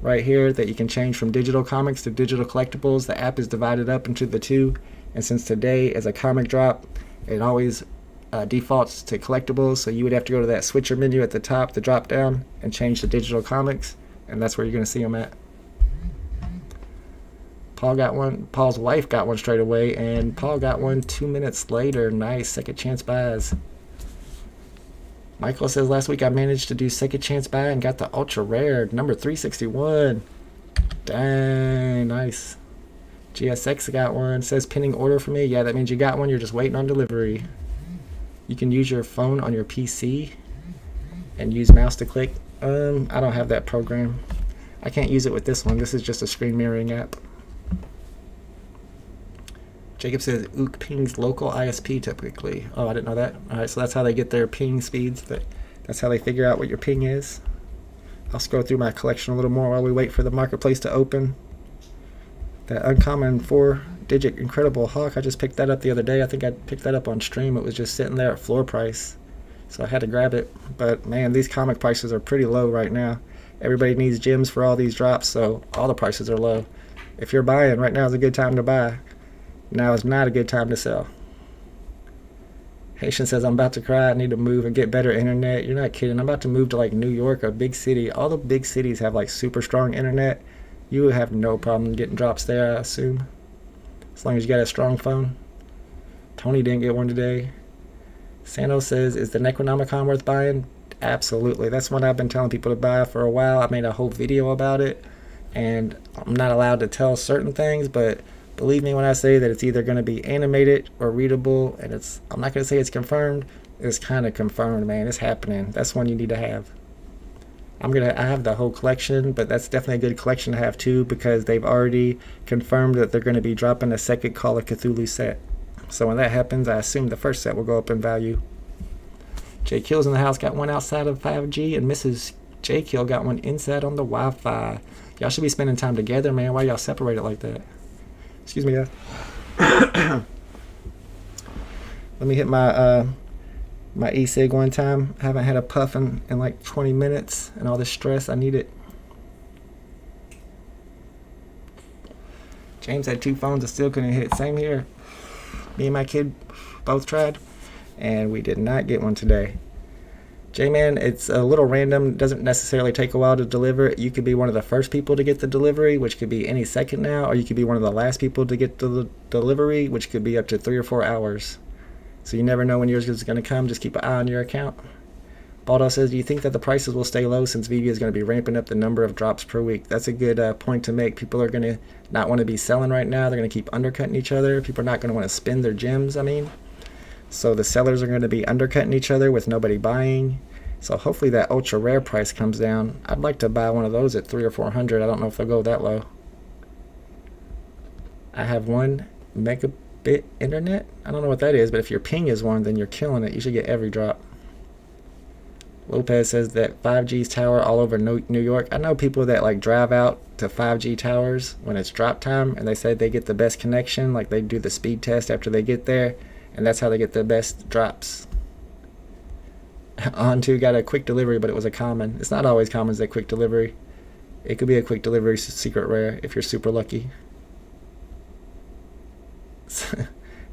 right here that you can change from digital comics to digital collectibles. The app is divided up into the two, and since today is a comic drop, it always defaults to collectibles, so you would have to go to that switcher menu at the top, the drop down, and change to digital comics, and that's where you're going to see them at. Paul got one. Paul's wife got one straight away, and Paul got one 2 minutes later. Nice. Second chance buys. Michael says last week I managed to do second chance buy and got the ultra rare number 361. Dang, nice. GSX got one. Says pending order for me. Yeah, that means you got one. You're just waiting on delivery. You can use your phone on your PC and use mouse to click. I don't have that program. I can't use it with this one. This is just a screen mirroring app. Jacob says Ook pings local ISP typically. Oh, I didn't know that. All right, so that's how they get their ping speeds. That's how they figure out what your ping is. I'll scroll through my collection a little more while we wait for the Marketplace to open. That uncommon 4-digit incredible hawk, I just picked that up the other day. I think I picked that up on stream. It was just sitting there at floor price, so I had to grab it. But man, these comic prices are pretty low right now. Everybody needs gems for all these drops, so all the prices are low. If you're buying, right now is a good time to buy. Now is not a good time to sell. Haitian says, I'm about to cry. I need to move and get better internet. You're not kidding. I'm about to move to like New York, a big city. All the big cities have like super strong internet. You would have no problem getting drops there, I assume. As long as you got a strong phone. Tony didn't get one today. Sando says, is the Necronomicon worth buying? Absolutely. That's one I've been telling people to buy for a while. I made a whole video about it. And I'm not allowed to tell certain things, but believe me when I say that it's either going to be animated or readable, and I'm not going to say it's confirmed. It's kind of confirmed, man. It's happening. That's one you need to have. I have the whole collection, but that's definitely a good collection to have too, because they've already confirmed that they're going to be dropping a second Call of Cthulhu set. So when that happens, I assume the first set will go up in value. J Kills in the house got one outside of 5G, and Mrs. J Kill got one inside on the Wi-Fi. Y'all should be spending time together, man. Why y'all separated like that? Excuse me, guys. Let me hit my my e-cig one time. I haven't had a puff in like 20 minutes, and all this stress, I need it. James had 2 phones and still couldn't hit. Same here. Me and my kid both tried, and we did not get one today. J-Man, it's a little random. It doesn't necessarily take a while to deliver. You could be one of the first people to get the delivery, which could be any second now, or you could be one of the last people to get the delivery, which could be up to 3 or 4 hours. So you never know when yours is going to come. Just keep an eye on your account. Baldo says, do you think that the prices will stay low since VeVe is going to be ramping up the number of drops per week? That's a good point to make. People are going to not want to be selling right now. They're going to keep undercutting each other. People are not going to want to spend their gems, So the sellers are going to be undercutting each other with nobody buying. So hopefully that ultra rare price comes down. I'd like to buy one of those at 300 or 400. I don't know if they'll go that low. I have 1 megabit internet. I don't know what that is, but if your ping is 1, then you're killing it. You should get every drop. Lopez says that 5G's tower all over New York. I know people that like drive out to 5G towers when it's drop time, and they say they get the best connection. Like they do the speed test after they get there, and that's how they get the best drops. On2 got a quick delivery, but it was a common. It's not always commons that quick delivery. It could be a quick delivery secret rare if you're super lucky.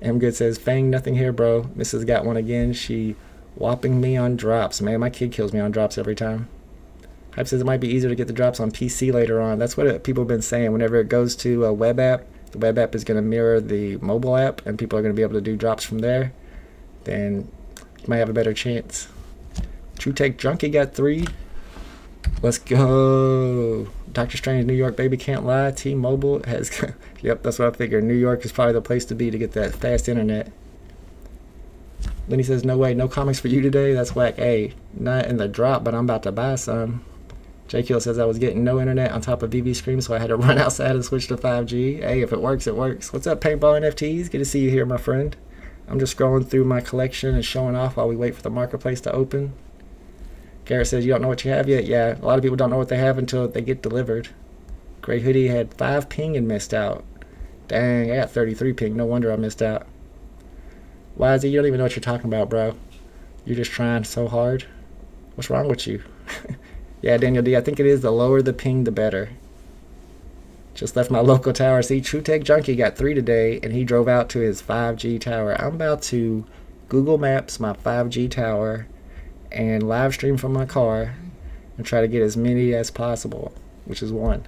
M Good says, Fang, nothing here, bro. Mrs. got one again. She whopping me on drops. Man, my kid kills me on drops every time. Hype says it might be easier to get the drops on PC later on. That's what people have been saying. Whenever it goes to a web app, the web app is going to mirror the mobile app, and people are going to be able to do drops from there. Then you might have a better chance. True Tech Junkie got 3. Let's go. Doctor Strange, New York, baby, can't lie. T-Mobile has... Yep, that's what I figured. New York is probably the place to be to get that fast internet. Lenny says, no way, no comics for you today? That's whack. Hey, not in the drop, but I'm about to buy some. JQ says, I was getting no internet on top of VeVe Stream, so I had to run outside and switch to 5G. Hey, if it works, it works. What's up, Paintball NFTs? Good to see you here, my friend. I'm just scrolling through my collection and showing off while we wait for the marketplace to open. Garrett says, you don't know what you have yet? Yeah, a lot of people don't know what they have until they get delivered. Gray Hoodie had 5 ping and missed out. Dang, I got 33 ping. No wonder I missed out. Why is it? You don't even know what you're talking about, bro. You're just trying so hard. What's wrong with you? Yeah, Daniel D, I think it is the lower the ping, the better. Just left my local tower. See, True Tech Junkie got 3 today, and he drove out to his 5G tower. I'm about to Google Maps my 5G tower and live stream from my car and try to get as many as possible, which is 1.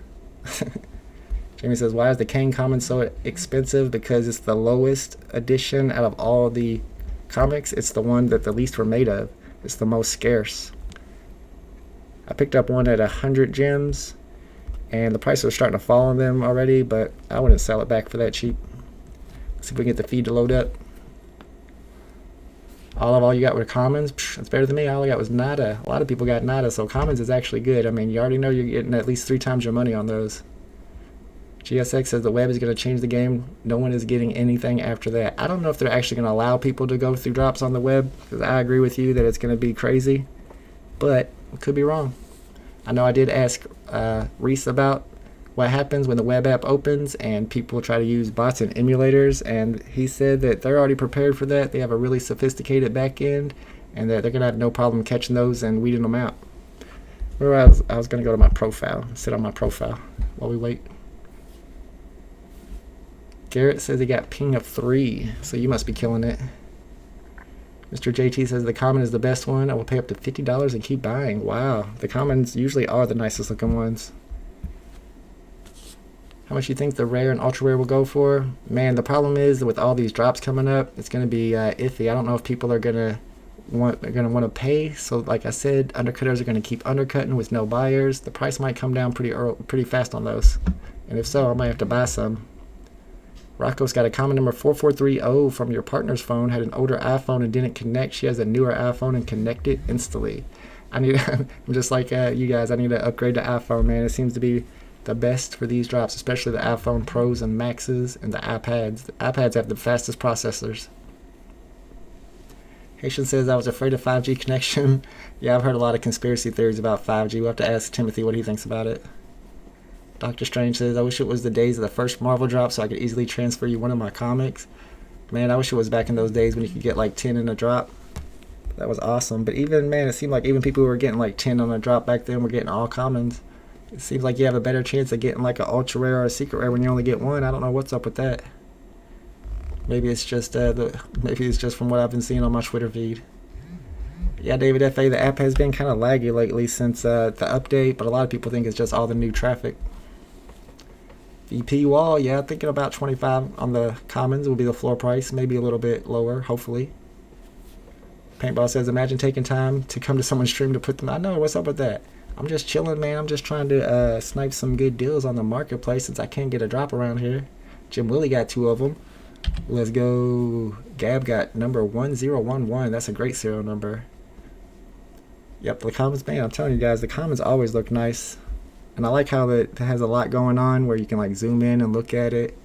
Jamie says, why is the Kane Common so expensive? Because it's the lowest edition out of all the comics. It's the one that the least were made of. It's the most scarce. I picked up one at 100 gems, and the price was starting to fall on them already, but I wouldn't sell it back for that cheap. Let's see if we can get the feed to load up. All you got were commons. Psh, that's better than me. All I got was nada. A lot of people got nada, so commons is actually good. I mean, you already know you're getting at least 3 times your money on those. GSX says the web is going to change the game. No one is getting anything after that. I don't know if they're actually going to allow people to go through drops on the web, because I agree with you that it's going to be crazy, but I could be wrong. I know I did ask Reese about what happens when the web app opens and people try to use bots and emulators, and he said that they're already prepared for that. They have a really sophisticated back end, and that they're going to have no problem catching those and weeding them out. Where I was going to go to my profile, sit on my profile while we wait. Garrett says he got ping of 3, so you must be killing it. Mr. JT says the common is the best one. I will pay up to $50 and keep buying. Wow, the commons usually are the nicest looking ones. How much you think the rare and ultra rare will go for? Man, the problem is with all these drops coming up, it's going to be iffy. I don't know if people are going to want to pay. So like I said, undercutters are going to keep undercutting with no buyers. The price might come down pretty fast on those, and if so, I might have to buy some. Rocco's got a comment number 4430 from your partner's phone. Had an older iPhone and didn't connect. She has a newer iPhone and connected instantly. I'm just like you guys. I need to upgrade the iPhone, man. It seems to be the best for these drops, especially the iPhone Pros and Maxes and the iPads. The iPads have the fastest processors. Haitian says, I was afraid of 5G connection. Yeah, I've heard a lot of conspiracy theories about 5G. We'll have to ask Timothy what he thinks about it. Doctor Strange says, I wish it was the days of the first Marvel drop so I could easily transfer you one of my comics. Man, I wish it was back in those days when you could get like 10 in a drop. That was awesome. But even, man, it seemed like even people who were getting like 10 on a drop back then were getting all commons. It seems like you have a better chance of getting like an ultra rare or a secret rare when you only get one. I don't know what's up with that. Maybe it's just maybe it's just from what I've been seeing on my Twitter feed. Yeah, David FA, the app has been kind of laggy lately since the update, but a lot of people think it's just all the new traffic. VP wall, yeah, thinking about 25 on the commons will be the floor price, maybe a little bit lower, hopefully. Paintball says, imagine taking time to come to someone's stream to put them. I know, what's up with that? I'm just chilling, man. I'm just trying to snipe some good deals on the marketplace since I can't get a drop around here. Jim Willie got 2 of them. Let's go. Gab got number 1011. That's a great serial number. Yep, the comments, man, I'm telling you guys, the comments always look nice. And I like how it has a lot going on where you can like zoom in and look at it.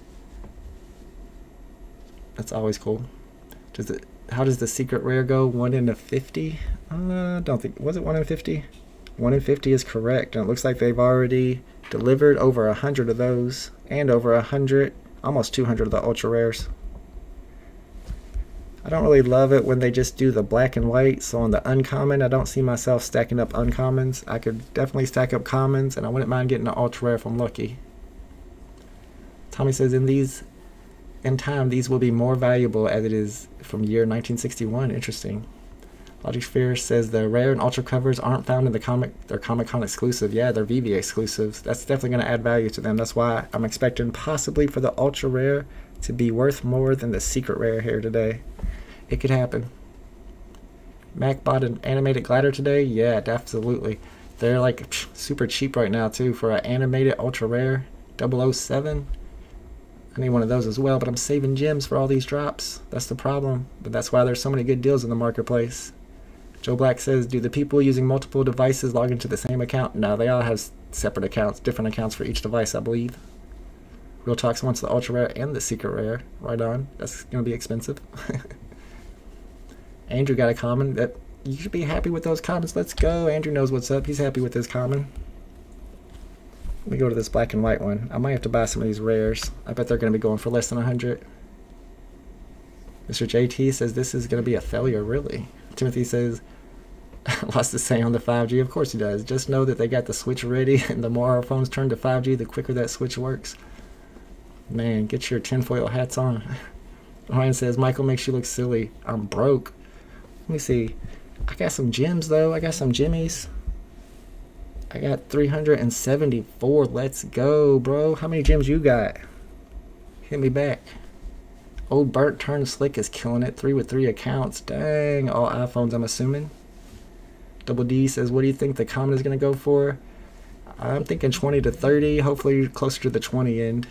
That's always cool. How does the secret rare go? 1 in 50? Don't think, was it 1 in 50? 1 in 50 is correct. And it looks like they've already delivered over 100 of those. And over 100, almost 200 of the ultra rares. I don't really love it when they just do the black and white. So on the uncommon, I don't see myself stacking up uncommons. I could definitely stack up commons, and I wouldn't mind getting an ultra rare if I'm lucky. Tommy says, in time, these will be more valuable as it is from year 1961. Interesting. Logic Sphere says the rare and ultra covers aren't found in the comic. They're Comic-Con exclusive. Yeah, they're VeVe exclusives. That's definitely going to add value to them. That's why I'm expecting possibly for the ultra rare to be worth more than the secret rare here today. It could happen. Mac bought an animated glider today. Yeah, absolutely. They're like super cheap right now too for an animated ultra rare 007. I need one of those as well, but I'm saving gems for all these drops. That's the problem. But that's why there's so many good deals in the marketplace. Joe Black says, do the people using multiple devices log into the same account? No, they all have separate accounts, different accounts for each device, I believe. Real Talks wants the ultra rare and the secret rare. Right on. That's going to be expensive. Andrew got a common. That you should be happy with those commons. Let's go. Andrew knows what's up. He's happy with his common. Let me go to this black and white one. I might have to buy some of these rares. I bet they're going to be going for less than 100. Mr. JT says this is going to be a failure, really. Timothy says, lost the same on the 5G. Of course he does. Just know that they got the switch ready, and the more our phones turn to 5G, the quicker that switch works. Man, get your tinfoil hats on. Ryan says, Michael makes you look silly. I'm broke. Let me see. I got some gems, though. I got some jimmies. I got 374. Let's go, bro. How many gems you got? Hit me back. Old Bert Turn Slick is killing it. 3 with 3 accounts. Dang. All iPhones, I'm assuming. Double D says, what do you think the common is going to go for? I'm thinking 20 to 30. Hopefully closer to the 20 end.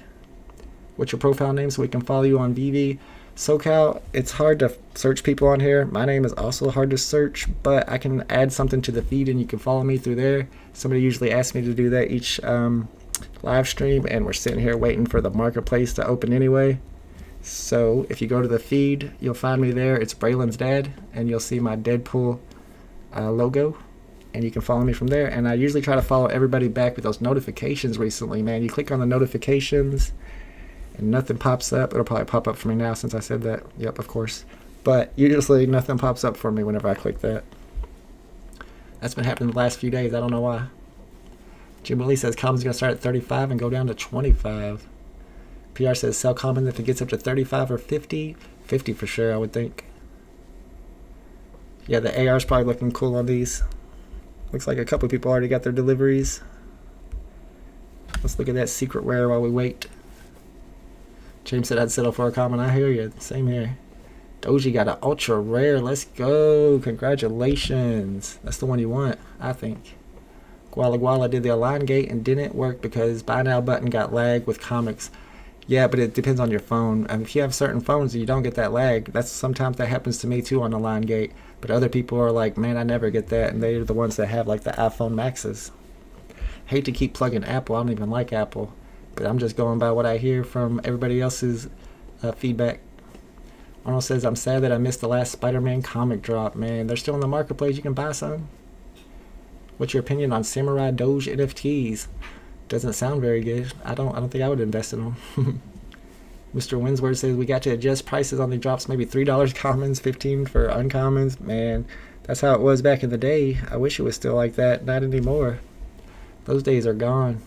What's your profile name so we can follow you on VeVe? SoCal, it's hard to search people on here. My name is also hard to search, but I can add something to the feed and you can follow me through there. Somebody usually asks me to do that each live stream, and we're sitting here waiting for the marketplace to open anyway. So if you go to the feed, you'll find me there. It's Braylon's dad, and you'll see my Deadpool logo, and you can follow me from there. And I usually try to follow everybody back with those notifications recently, man. You click on the notifications, and nothing pops up. It'll probably pop up for me now since I said that. Yep, of course. But usually nothing pops up for me whenever I click that. That's been happening the last few days. I don't know why. Jim Willie says common's going to start at 35 and go down to 25. PR says sell common if it gets up to 35 or 50. 50 for sure, I would think. Yeah, the AR's probably looking cool on these. Looks like a couple of people already got their deliveries. Let's look at that secret rare while we wait. James said I'd settle for a common. I hear you. Same here. Doji got an ultra rare. Let's go. Congratulations. That's the one you want, I think. Guala Guala did the align gate and didn't work because buy now button got lag with comics. Yeah, but it depends on your phone. If you have certain phones you don't get that lag, sometimes that happens to me too on align gate. But other people are like, man, I never get that, and they're the ones that have like the iPhone Maxes. Hate to keep plugging Apple. I don't even like Apple. But I'm just going by what I hear from everybody else's feedback. Arnold says, I'm sad that I missed the last Spider-Man comic drop. Man, they're still in the marketplace. You can buy some. What's your opinion on Samurai Doge NFTs? Doesn't sound very good. I don't think I would invest in them. Mr. Winsworth says we got to adjust prices on the drops, maybe $3 commons, 15 for uncommons. Man, that's how it was back in the day. I wish it was still like that. Not anymore. Those days are gone.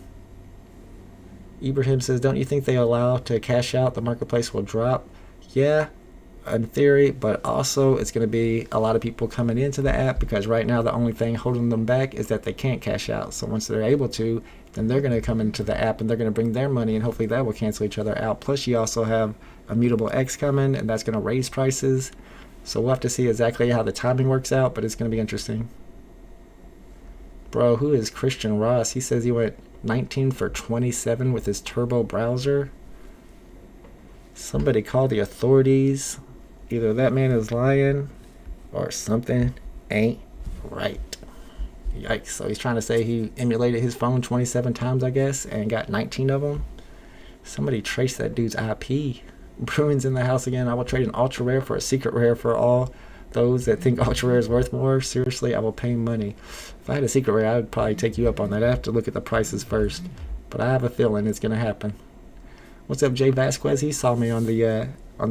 Ibrahim says, don't you think they allow to cash out, the marketplace will drop? Yeah, in theory, but also it's going to be a lot of people coming into the app, because right now the only thing holding them back is that they can't cash out. So once they're able to, then they're going to come into the app and they're going to bring their money, and hopefully that will cancel each other out. Plus you also have Immutable X coming, and that's going to raise prices. So we'll have to see exactly how the timing works out, but it's going to be interesting. Bro, who is Christian Ross? He says he went 19 for 27 with his turbo browser. Somebody call the authorities. Either that man is lying or something ain't right. Yikes. So he's trying to say he emulated his phone 27 times, I guess, and got 19 of them. Somebody trace that dude's IP. Bruins in the house again. I will trade an ultra rare for a secret rare for all those that think ultra rare is worth more. Seriously, I will pay money. If I had a secret rare, I would probably take you up on that. I have to look at the prices first, but I have a feeling it's going to happen. What's up, Jay Vasquez? He saw me on the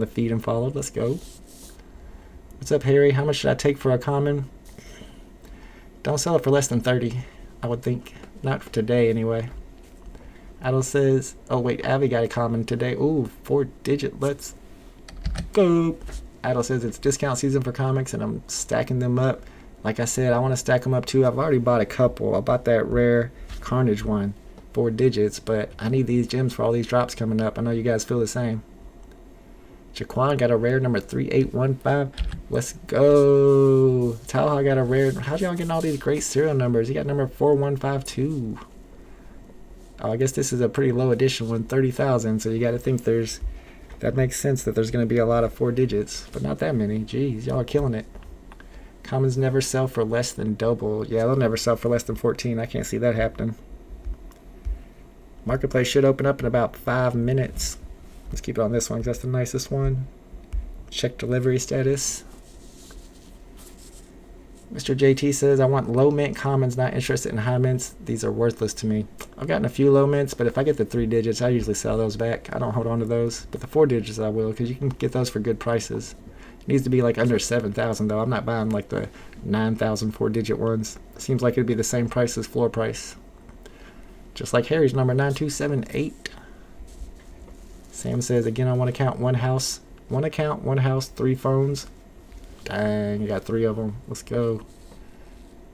feed and followed. Let's go. What's up, Harry? How much should I take for a common? Don't sell it for less than 30, I would think. Not for today, anyway. Adel says, oh wait, Avi got a common today. Ooh, 4-digit. Let's go. Adel says it's discount season for comics, and I'm stacking them up. Like I said, I want to stack them up too. I've already bought a couple. I bought that rare Carnage one, 4 digits, but I need these gems for all these drops coming up. I know you guys feel the same. Jaquan got a rare number 3815. Let's go. Talha got a rare. How'd y'all getting all these great serial numbers? He got number 4152. Oh, I guess this is a pretty low edition one, 30,000. So you got to think that makes sense that there's going to be a lot of 4 digits, but not that many. Jeez, y'all are killing it. Commons never sell for less than double. Yeah, they'll never sell for less than 14. I can't see that happening. Marketplace should open up in about 5 minutes. Let's keep it on this one because that's the nicest one. Check delivery status. Mr. JT says, I want low mint commons, not interested in high mints. These are worthless to me. I've gotten a few low mints, but if I get the 3 digits, I usually sell those back. I don't hold on to those. But the 4 digits I will, because you can get those for good prices. It needs to be like under 7,000 though. I'm not buying like the 9,000 4-digit ones. Seems like it'd be the same price as floor price. Just like Harry's number 9278. Sam says, again, I want to count one house. One account, one house, 3 phones. Dang, you got 3 of them. Let's go.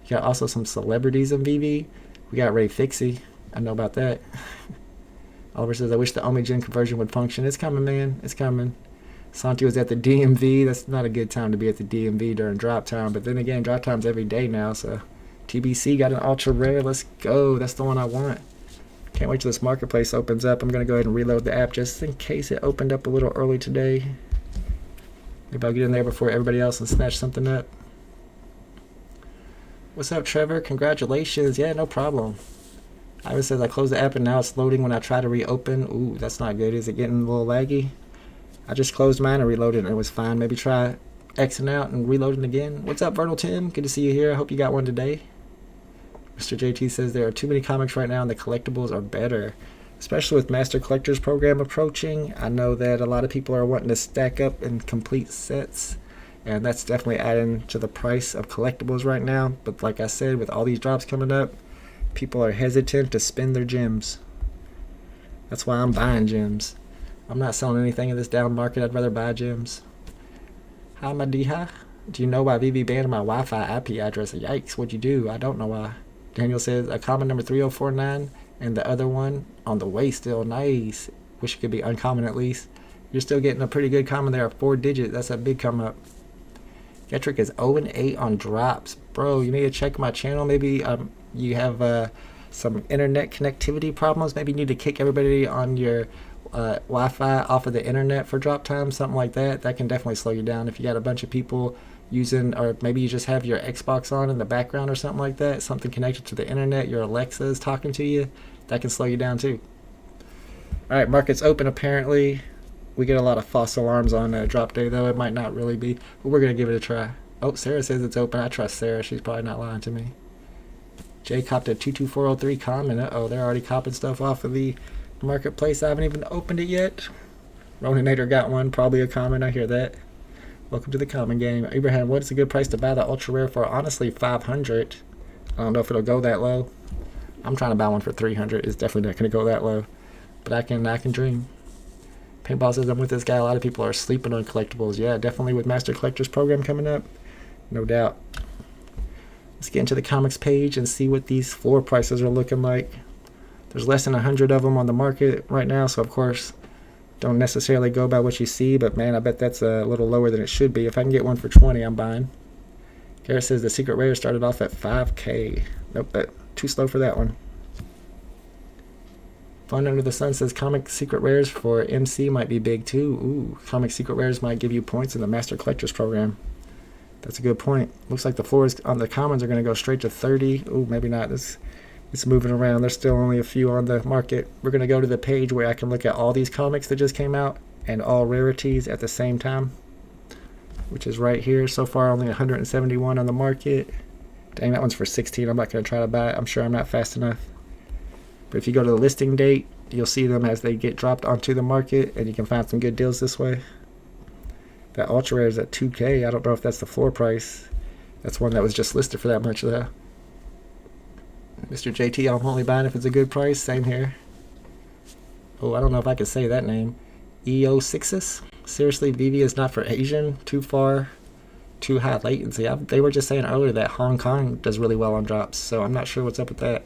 You got also some celebrities in VeVe. We got Ray Fixie. I know about that. Oliver says, I wish the Omigen conversion would function. It's coming, man. It's coming. Santi was at the DMV. That's not a good time to be at the DMV during drop time. But then again, drop time's every day now. So TBC got an ultra rare. Let's go. That's the one I want. Can't wait till this marketplace opens up. I'm going to go ahead and reload the app just in case it opened up a little early today. Maybe I'll get in there before everybody else and snatch something up. What's up, Trevor? Congratulations. Yeah, no problem. Ivan says I closed the app and now it's loading when I try to reopen. Ooh, that's not good. Is it getting a little laggy? I just closed mine and reloaded and it was fine. Maybe try Xing out and reloading again. What's up, Vernal Tim? Good to see you here. I hope you got one today. Mr. JT says there are too many comics right now and the collectibles are better. Especially with Master Collectors Program approaching. I know that a lot of people are wanting to stack up in complete sets. And that's definitely adding to the price of collectibles right now. But like I said, with all these drops coming up, people are hesitant to spend their gems. That's why I'm buying gems. I'm not selling anything in this down market. I'd rather buy gems. Hi, Madiha. Do you know why VeVe banned my Wi-Fi IP address? Yikes, what'd you do? I don't know why. Daniel says, a common number 3049 and the other one on the way still. Nice. Wish it could be uncommon at least. You're still getting a pretty good common there, a 4-digit. That's a big come up. Getrick is 0-8 on drops. Bro, you need to check my channel. Maybe you have some internet connectivity problems. Maybe you need to kick everybody on your Wi-Fi off of the internet for drop time, something like that. That can definitely slow you down if you got a bunch of people using, or maybe you just have your Xbox on in the background or something like that, something connected to the internet, your Alexa is talking to you. That can slow you down too. Alright, market's open apparently. We get a lot of false alarms on drop day though. It might not really be, but we're going to give it a try. Oh, Sarah says it's open. I trust Sarah. She's probably not lying to me. Jay copped a 22403 common. Uh-oh, they're already copping stuff off of the marketplace. I haven't even opened it yet. Roninator got one, probably a common. I hear that. Welcome to the common game. Abraham, what is a good price to buy the ultra rare for? Honestly, 500. I don't know if it'll go that low. I'm trying to buy one for 300. It's definitely not going to go that low, but I can dream. Paintball says I'm with this guy. A lot of people are sleeping on collectibles. Yeah, definitely with Master Collector's program coming up, no doubt. Let's get into the comics page and see what these floor prices are looking like. There's less than 100 of them on the market right now, so of course, don't necessarily go by what you see, but man, I bet that's a little lower than it should be. If I can get one for 20, I'm buying. Garrett says the secret rare started off at 5K. Nope, that too slow for that one. Fun Under the Sun says comic secret rares for MC might be big too. Ooh, comic secret rares might give you points in the Master Collectors program. That's a good point. Looks like the floors on the commons are going to go straight to 30. Ooh, maybe not. It's moving around. There's still only a few on the market. We're going to go to the page where I can look at all these comics that just came out and all rarities at the same time, which is right here. So far, only 171 on the market. Dang, that one's for 16. I'm not going to try to buy it. I'm sure I'm not fast enough. But if you go to the listing date, you'll see them as they get dropped onto the market, and you can find some good deals this way. That ultra rare is at 2K. I don't know if that's the floor price. That's one that was just listed for that much though. Mr. JT, I'm only buying if it's a good price. Same here. Oh, I don't know if I could say that name. EO6s? Seriously, VeVe is not for Asian? Too far? Too high latency? They were just saying earlier that Hong Kong does really well on drops, so I'm not sure what's up with that.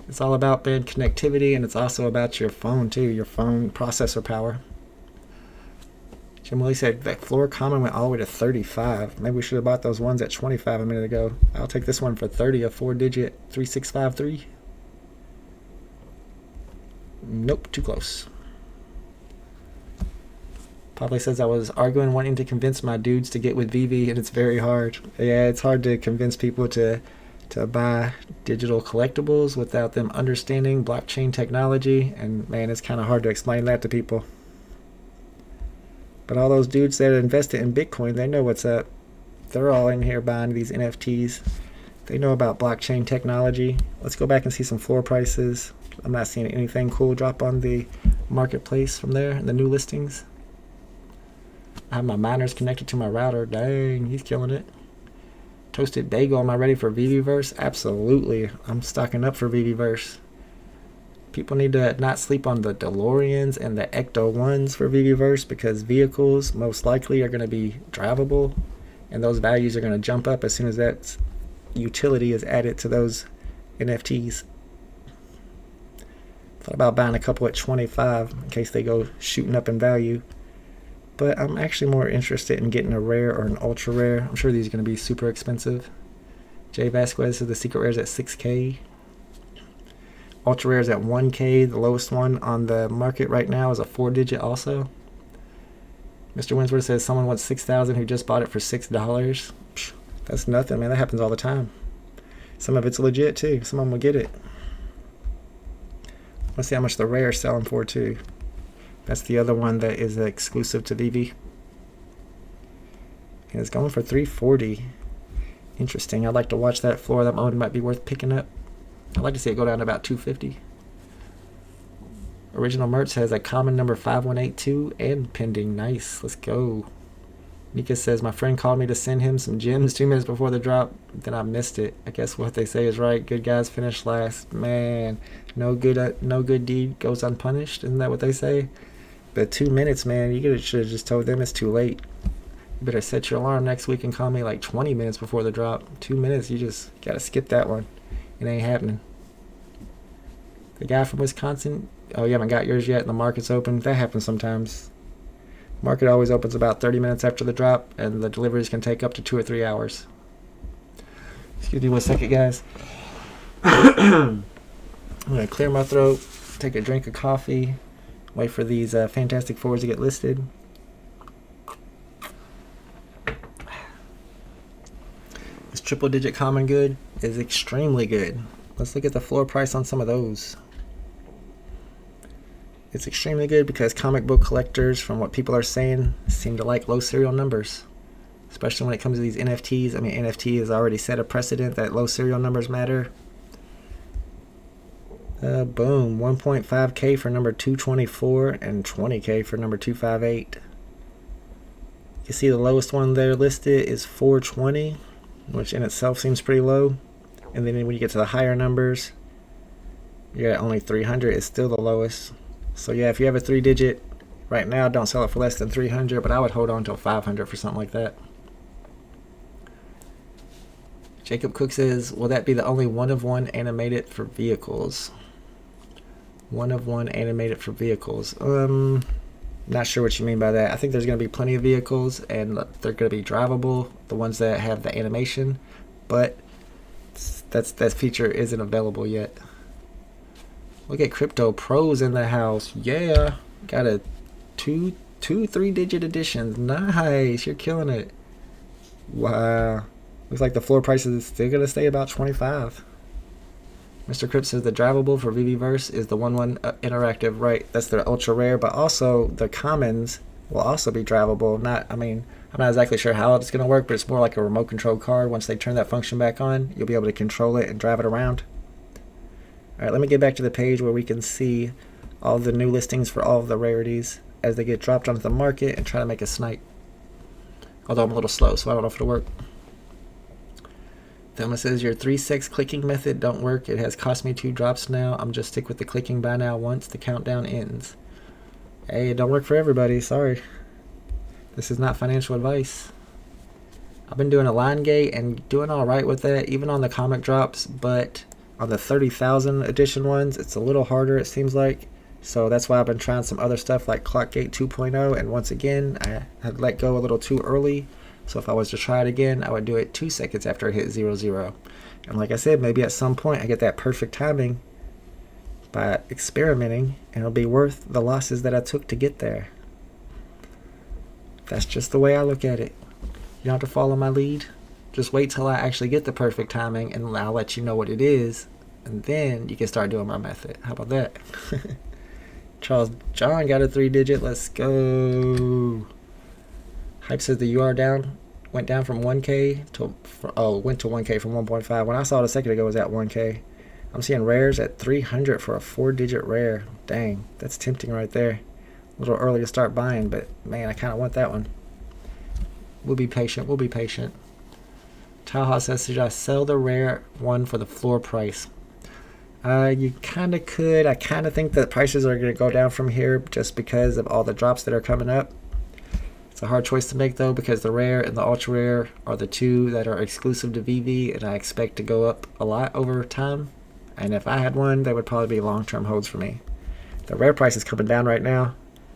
It's all about band connectivity, and it's also about your phone too, your phone processor power. Jim Willie said that floor common went all the way to 35. Maybe we should have bought those ones at 25 a minute ago. I'll take this one for 30, a 4-digit 3653. Nope, too close. Pablo says I was arguing wanting to convince my dudes to get with VeVe, and it's very hard. Yeah, it's hard to convince people to buy digital collectibles without them understanding blockchain technology, and man, it's kind of hard to explain that to people. But all those dudes that invested in Bitcoin, they know what's up. They're all in here buying these NFTs. They know about blockchain technology. Let's go back and see some floor prices. I'm not seeing anything cool drop on the marketplace from there, the new listings. I have my miners connected to my router. Dang, he's killing it. Toasted Bagel, am I ready for VeVeverse? Absolutely. I'm stocking up for VeVeverse. People need to not sleep on the DeLoreans and the Ecto 1s for VeVeverse, because vehicles most likely are going to be drivable, and those values are going to jump up as soon as that utility is added to those NFTs. Thought about buying a couple at 25 in case they go shooting up in value. But I'm actually more interested in getting a rare or an ultra rare. I'm sure these are going to be super expensive. Jay Vasquez says the secret rare is at 6K. Ultra rare is at 1K. The lowest one on the market right now is a 4-digit also. Mr. Winsworth says someone wants 6,000 who just bought it for $6. Psh, that's nothing, man. That happens all the time. Some of it's legit too. Some of them will get it. Let's see how much the rare is selling for too. That's the other one that is exclusive to VeVe. And it's going for 340. Interesting. I'd like to watch that floor. That one might be worth picking up. I'd like to see it go down to about 250. Original Merch has a common number 5182 and pending. Nice. Let's go. Mika says my friend called me to send him some gems 2 minutes before the drop. Then I missed it. I guess what they say is right. Good guys finish last. Man, no good deed goes unpunished. Isn't that what they say? But 2 minutes, man, you should have just told them it's too late. You better set your alarm next week and call me like 20 minutes before the drop. 2 minutes, you just gotta skip that one. It ain't happening. The guy from Wisconsin, oh, you haven't got yours yet and the market's open. That happens sometimes. Market always opens about 30 minutes after the drop, and the deliveries can take up to 2 or 3 hours. Excuse me 1 second, guys. I'm gonna clear my throat, take a drink of coffee, wait for these Fantastic Fours to get listed. This triple-digit common good is extremely good. Let's look at the floor price on some of those. It's extremely good because comic book collectors, from what people are saying, seem to like low serial numbers, especially when it comes to these NFTs. I mean, NFT has already set a precedent that low serial numbers matter. Boom, 1.5K for number 224 and 20K for number 258. You see the lowest one there listed is 420, which in itself seems pretty low. And then when you get to the higher numbers, you're at only 300. It's still the lowest. So yeah, if you have a 3-digit right now, don't sell it for less than 300, but I would hold on till 500 for something like that. Jacob Cook says, will that be the only one-of-one animated for vehicles? One-of-one animated for vehicles. Not sure what you mean by that. I think there's going to be plenty of vehicles, and they're going to be drivable, the ones that have the animation, but that feature isn't available yet. Look at Crypto Pros in the house. Yeah, got a two 3-digit editions. Nice, you're killing it. Wow, looks like the floor price is still going to stay about 25. Mr. Crip says the drivable for VeVeVerse is the 1-1 interactive, right? That's their ultra rare, but also the commons will also be drivable. I'm not exactly sure how it's going to work, but it's more like a remote control card. Once they turn that function back on, you'll be able to control it and drive it around. All right, let me get back to the page where we can see all the new listings for all of the rarities as they get dropped onto the market and try to make a snipe. Although I'm a little slow, so I don't know if it'll work. Thelma says your 3-6 clicking method don't work. It has cost me 2 drops now. I'm just stick with the clicking buy now once the countdown ends. Hey, it don't work for everybody. Sorry. This is not financial advice. I've been doing a line gate and doing all right with that, even on the comic drops, but on the 30,000 edition ones, it's a little harder, it seems like. So that's why I've been trying some other stuff like Clockgate 2.0, and once again, I had let go a little too early. So if I was to try it again, I would do it 2 seconds after I hit 0-0. And like I said, maybe at some point I get that perfect timing by experimenting, and it'll be worth the losses that I took to get there. That's just the way I look at it. You don't have to follow my lead. Just wait till I actually get the perfect timing, and I'll let you know what it is, and then you can start doing my method. How about that? Charles John got a 3-digit. Let's go. Hype says the UR went down from 1K to went to 1K from 1.5. When I saw it a second ago, it was at 1K. I'm seeing rares at 300 for a 4-digit rare. Dang, that's tempting right there. A little early to start buying, but man, I kind of want that one. We'll be patient. We'll be patient. Taha says, should I sell the rare one for the floor price? You kind of could. I kind of think that prices are going to go down from here just because of all the drops that are coming up. It's a hard choice to make though, because the rare and the ultra rare are the two that are exclusive to VeVe, and I expect to go up a lot over time. And if I had one, they would probably be long-term holds for me. The rare price is coming down right now.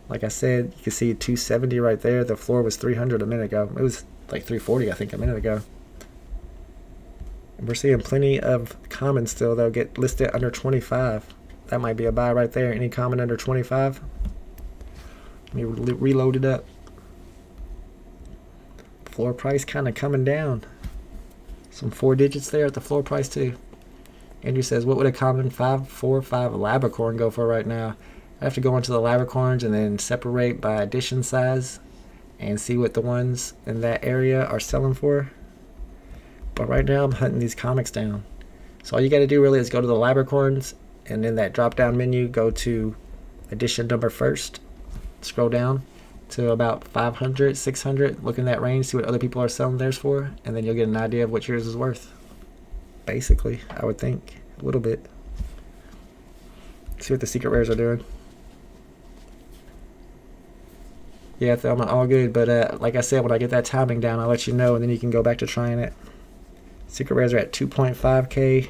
Like I said, you can see 270 right there. The floor was 300 a minute ago. It was like 340, I think, a minute ago. And we're seeing plenty of commons still, though, get listed under 25. That might be a buy right there. Any common under 25? Let me reload it up. Floor price kind of coming down. Some 4 digits there at the floor price, too. Andrew says, what would a common 545 Labracorn go for right now? I have to go into the Labracorns and then separate by edition size and see what the ones in that area are selling for. But right now I'm hunting these comics down. So all you got to do really is go to the Labracorns, and in that drop down menu, go to edition number first. Scroll down to about 500, 600. Look in that range, see what other people are selling theirs for, and then you'll get an idea of what yours is worth. Basically, I would think a little bit. See what the secret rares are doing. Yeah, Thelma, all good. But like I said, when I get that timing down, I'll let you know, and then you can go back to trying it. Secret rares are at 2.5K.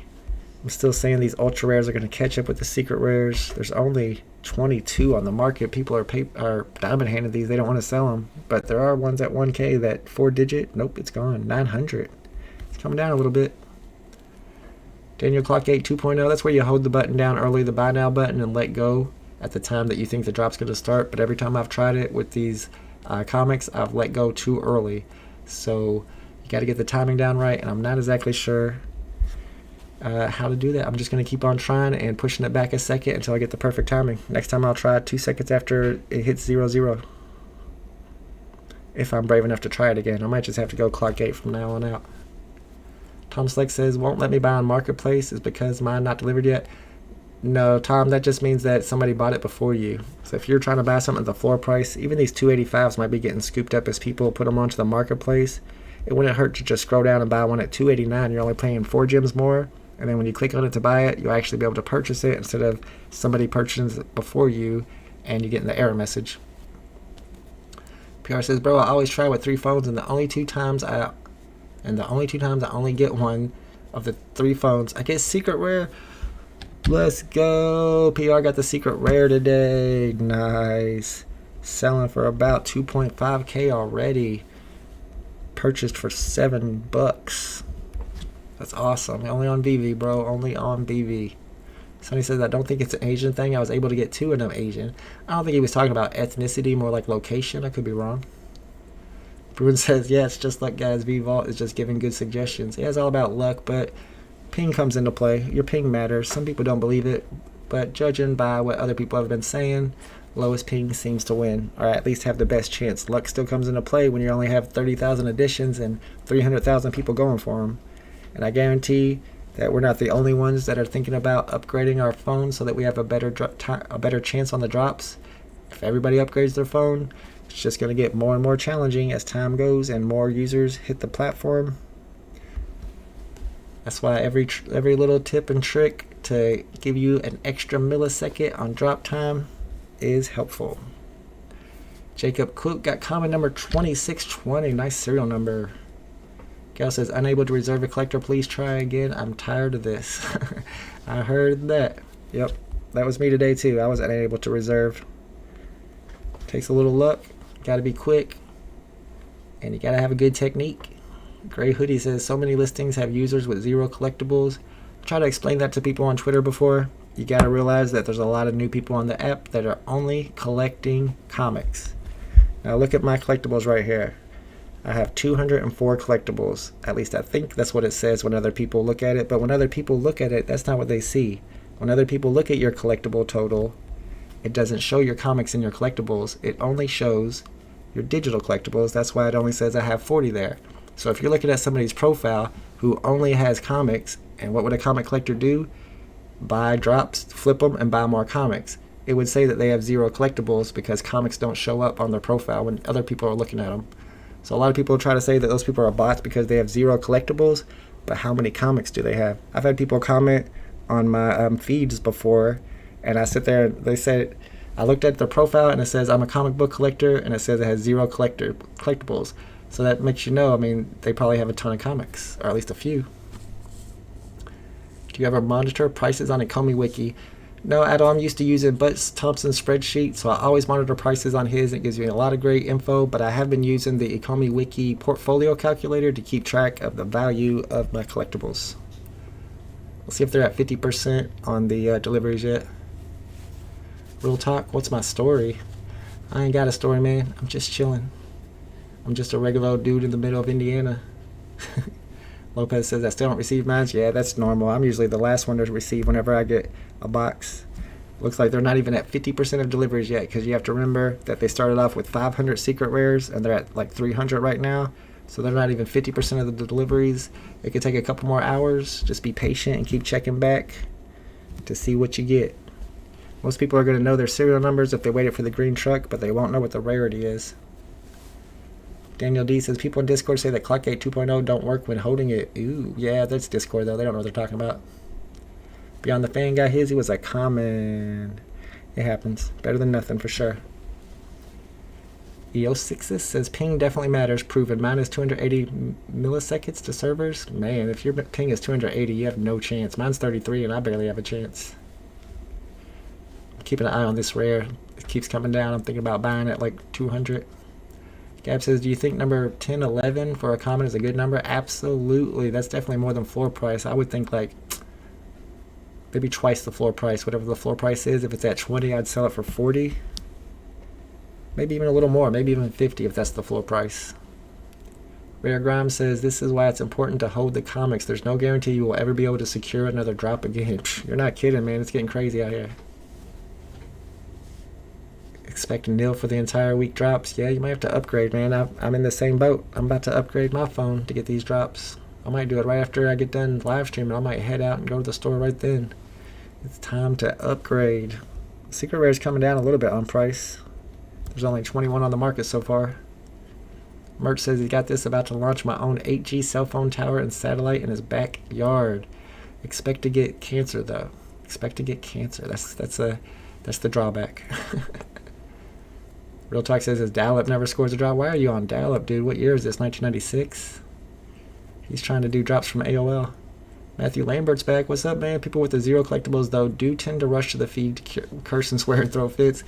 I'm still saying these ultra rares are going to catch up with the secret rares. There's only 22 on the market. People are diamond handed these. They don't want to sell them. But there are ones at 1K that 4-digit. Nope, it's gone. 900. It's coming down a little bit. Daniel Clockgate 2.0, that's where you hold the button down early, the buy now button, and let go at the time that you think the drop's going to start. But every time I've tried it with these comics, I've let go too early. So you got to get the timing down right, and I'm not exactly sure how to do that. I'm just going to keep on trying and pushing it back a second until I get the perfect timing. Next time I'll try it 2 seconds after it hits 0-0. If I'm brave enough to try it again. I might just have to go Clockgate from now on out. Tom Slick says, won't let me buy on Marketplace is because mine not delivered yet. No, Tom, that just means that somebody bought it before you. So if you're trying to buy something at the floor price, even these 285s might be getting scooped up as people put them onto the marketplace. It wouldn't hurt to just scroll down and buy one at 289. You're only paying 4 gems more. And then when you click on it to buy it, you'll actually be able to purchase it instead of somebody purchasing it before you and you getting the error message. PR says, bro, I always try with 3 phones, and the only two times I only get one of the 3 phones, I get secret rare. Let's go. PR got the secret rare today. Nice. Selling for about 2.5k already. Purchased for $7. That's awesome. Only on VeVe, bro. Only on VeVe. Sonny says, I don't think it's an Asian thing. I was able to get 2 of them Asian. I don't think he was talking about ethnicity, more like location. I could be wrong. Bruin says, yeah, it's just luck, guys. VVault is just giving good suggestions. Yeah, it's all about luck, but ping comes into play. Your ping matters. Some people don't believe it, but judging by what other people have been saying, lowest ping seems to win, or at least have the best chance. Luck still comes into play when you only have 30,000 additions and 300,000 people going for them. And I guarantee that we're not the only ones that are thinking about upgrading our phone so that we have a better chance on the drops. If everybody upgrades their phone, it's just going to get more and more challenging as time goes and more users hit the platform. That's why every little tip and trick to give you an extra millisecond on drop time is helpful. Jacob Cook got comment number 2620. Nice serial number. Gal says, unable to reserve a collector. Please try again. I'm tired of this. I heard that. Yep, that was me today too. I was unable to reserve. Takes a little luck. Got to be quick. And you got to have a good technique. Gray Hoodie says, so many listings have users with 0 collectibles. I tried to explain that to people on Twitter before. You got to realize that there's a lot of new people on the app that are only collecting comics. Now look at my collectibles right here. I have 204 collectibles. At least I think that's what it says when other people look at it. But when other people look at it, that's not what they see. When other people look at your collectible total, it doesn't show your comics in your collectibles. It only shows your digital collectibles. That's why it only says I have 40 there. So if you're looking at somebody's profile who only has comics, and what would a comic collector do? Buy drops, flip them, and buy more comics. It would say that they have 0 collectibles because comics don't show up on their profile when other people are looking at them. So a lot of people try to say that those people are bots because they have 0 collectibles, but how many comics do they have? I've had people comment on my feeds before, and I sit there and they said, I looked at their profile and it says I'm a comic book collector, and it says it has 0 collectibles. So that makes you know, I mean, they probably have a ton of comics, or at least a few. Do you ever monitor prices on Ecomi Wiki? No, at all. I'm used to using Butts Thompson's spreadsheet, so I always monitor prices on his. It gives me a lot of great info, but I have been using the Ecomi Wiki portfolio calculator to keep track of the value of my collectibles. We'll see if they're at 50% on the deliveries yet. Real talk, what's my story? I ain't got a story, man. I'm just chilling. I'm just a regular old dude in the middle of Indiana. Lopez says, I still don't receive mine. Yeah, that's normal. I'm usually the last one to receive whenever I get a box. Looks like they're not even at 50% of deliveries yet, because you have to remember that they started off with 500 secret rares, and they're at like 300 right now. So they're not even 50% of the deliveries. It could take a couple more hours. Just be patient and keep checking back to see what you get. Most people are going to know their serial numbers if they waited for the green truck, but they won't know what the rarity is. Daniel D says, people in Discord say that Clockgate 2.0 don't work when holding it. Ooh, yeah, that's Discord, though. They don't know what they're talking about. Beyond the Fan got his. He was like, common. It happens. Better than nothing, for sure. EO6 says, ping definitely matters. Proven. Mine is 280 milliseconds to servers. Man, if your ping is 280, you have no chance. Mine's 33, and I barely have a chance. I'm keeping an eye on this rare. It keeps coming down. I'm thinking about buying it like 200. Gab says, do you think number 1011 for a common is a good number? Absolutely. That's definitely more than floor price. I would think like maybe twice the floor price, whatever the floor price is. If it's at 20, I'd sell it for 40. Maybe even a little more, maybe even 50 if that's the floor price. Rare Grimes says, this is why it's important to hold the comics. There's no guarantee you will ever be able to secure another drop again. You're not kidding, man. It's getting crazy out here. Expecting nil for the entire week drops. Yeah, you might have to upgrade, man. I'm in the same boat. I'm about to upgrade my phone to get these drops. I might do it right after I get done live streaming. I might head out and go to the store right then It's time to upgrade. Secret Rare is coming down a little bit on price. There's only 21 on the market so far. Merch says he got this, about to launch my own 8G cell phone tower and satellite in his backyard. Expect to get cancer though. Expect to get cancer. That's the drawback. Real Talk says his dial-up never scores a drop. Why are you on dial-up, dude? What year is this? 1996? He's trying to do drops from AOL. Matthew Lambert's back. What's up, man? People with the zero collectibles, though, do tend to rush to the feed to curse and swear and throw fits.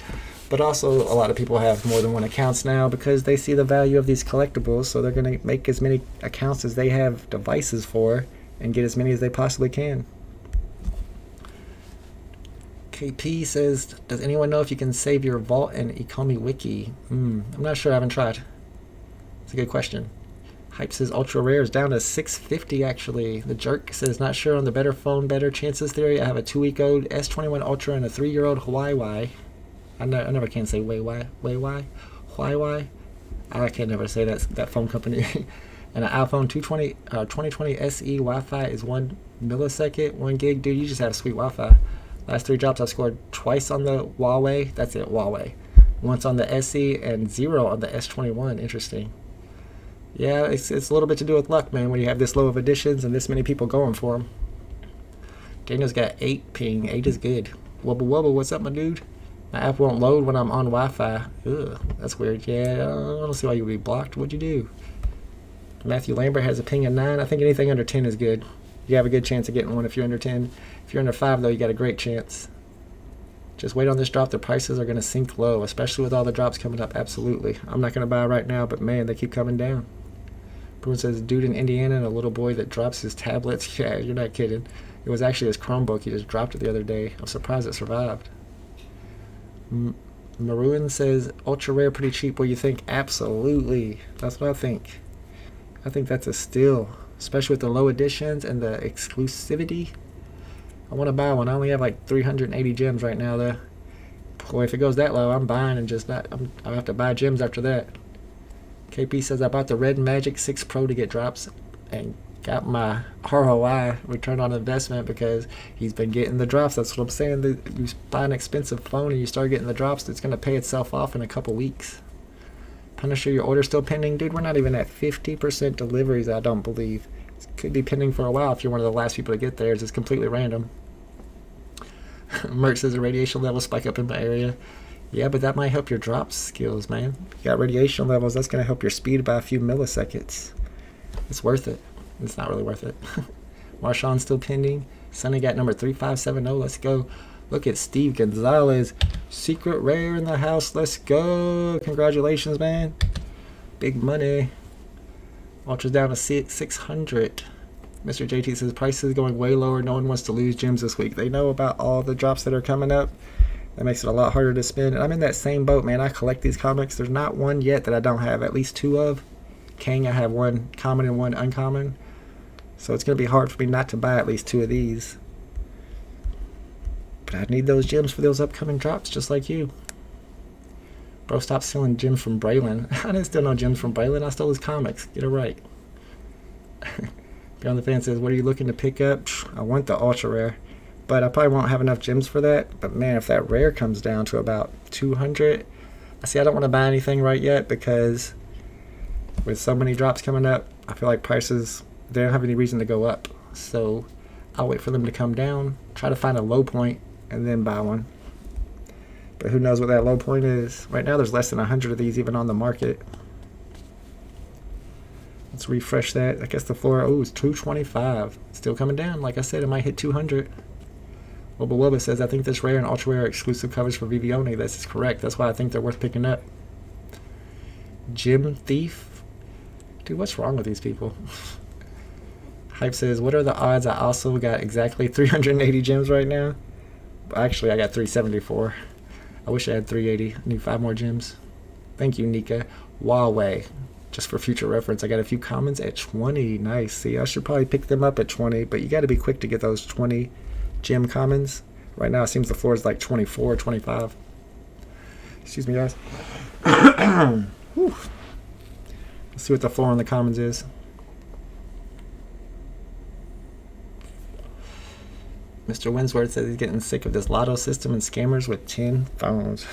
But also, a lot of people have more than one accounts now because they see the value of these collectibles, so they're going to make as many accounts as they have devices for and get as many as they possibly can. KP says, does anyone know if you can save your vault in Ecomi Wiki? I'm not sure. I haven't tried. It's a good question. Hype says Ultra Rare is down to 650 actually. The Jerk says, not sure on the better phone, better chances theory. I have a 2-week-old S21 Ultra and a 3-year-old Huawei. I never can say Huawei. I can never say that phone company. And an iPhone 2020 SE Wi-Fi is 1 millisecond, 1 gig. Dude, you just have sweet Wi-Fi. Last 3 drops, I scored twice on the Huawei. That's it, Huawei. Once on the SE and 0 on the S21. Interesting. Yeah, it's a little bit to do with luck, man, when you have this low of additions and this many people going for them. Daniel's got 8 ping. 8 is good. Wubba wubba, what's up, my dude? My app won't load when I'm on Wi-Fi. Ugh, that's weird. Yeah, I don't see why you would be blocked. What'd you do? Matthew Lambert has a ping of 9. I think anything under 10 is good. You have a good chance of getting one if you're under 10. If you're under 5, though, you got a great chance. Just wait on this drop. The prices are going to sink low, especially with all the drops coming up. Absolutely. I'm not going to buy right now, but, man, they keep coming down. Bruin says, dude in Indiana and a little boy that drops his tablets. Yeah, you're not kidding. It was actually his Chromebook. He just dropped it the other day. I'm surprised it survived. Maroon says, Ultra Rare pretty cheap. What do you think? Absolutely. That's what I think. I think that's a steal, especially with the low editions and the exclusivity. I want to buy one. I only have like 380 gems right now, though. Boy, if it goes that low, I'm buying and just not. I'll have to buy gems after that. KP says, I bought the Red Magic 6 Pro to get drops and got my ROI, return on investment, because he's been getting the drops. That's what I'm saying. You buy an expensive phone and you start getting the drops, it's going to pay itself off in a couple weeks. Punisher, your order's still pending? Dude, we're not even at 50% deliveries, I don't believe. It could be pending for a while if you're one of the last people to get there. It's just completely random. Merc says the radiation levels spike up in my area. Yeah, but that might help your drop skills, man. You got radiation levels, that's going to help your speed by a few milliseconds. It's worth it. It's not really worth it. Marshawn's still pending. Sonny got number 3570. Let's go. Look at Steve Gonzalez. Secret Rare in the house. Let's go. Congratulations, man. Big money. Ultra's down to 600. Mr. JT says prices going way lower. No one wants to lose gems this week. They know about all the drops that are coming up. That makes it a lot harder to spend. And I'm in that same boat, man. I collect these comics. There's not one yet that I don't have at least 2 of. Kang, I have 1 common and 1 uncommon. So it's going to be hard for me not to buy at least 2 of these. But I need those gems for those upcoming drops, just like you. Bro, stop stealing gems from Braylon. I didn't steal no gems from Braylon. I stole his comics. Get it right. Beyond the Fan says, what are you looking to pick up? I want the Ultra Rare. But I probably won't have enough gems for that. But man, if that rare comes down to about 200. I don't want to buy anything right yet because with so many drops coming up, I feel like prices, they don't have any reason to go up. So I'll wait for them to come down, try to find a low point, and then buy one. But who knows what that low point is. Right now there's less than 100 of these even on the market. Let's refresh that. I guess the floor, is 225. Still coming down. Like I said, it might hit 200. Wubba Wubba says, I think this rare and ultra rare exclusive covers for VeVe only. This is correct. That's why I think they're worth picking up. Gem Thief. Dude, what's wrong with these people? Hype says, what are the odds I also got exactly 380 gems right now? Actually, I got 374. I wish I had 380. I need 5 more gems. Thank you, Nika. Huawei. Just for future reference, I got a few commons at 20. Nice. See, I should probably pick them up at 20, but you got to be quick to get those 20 gem commons. Right now, it seems the floor is like 24, 25. Excuse me, guys. Let's see what the floor on the commons is. Mr. Winsworth says he's getting sick of this lotto system and scammers with 10 phones.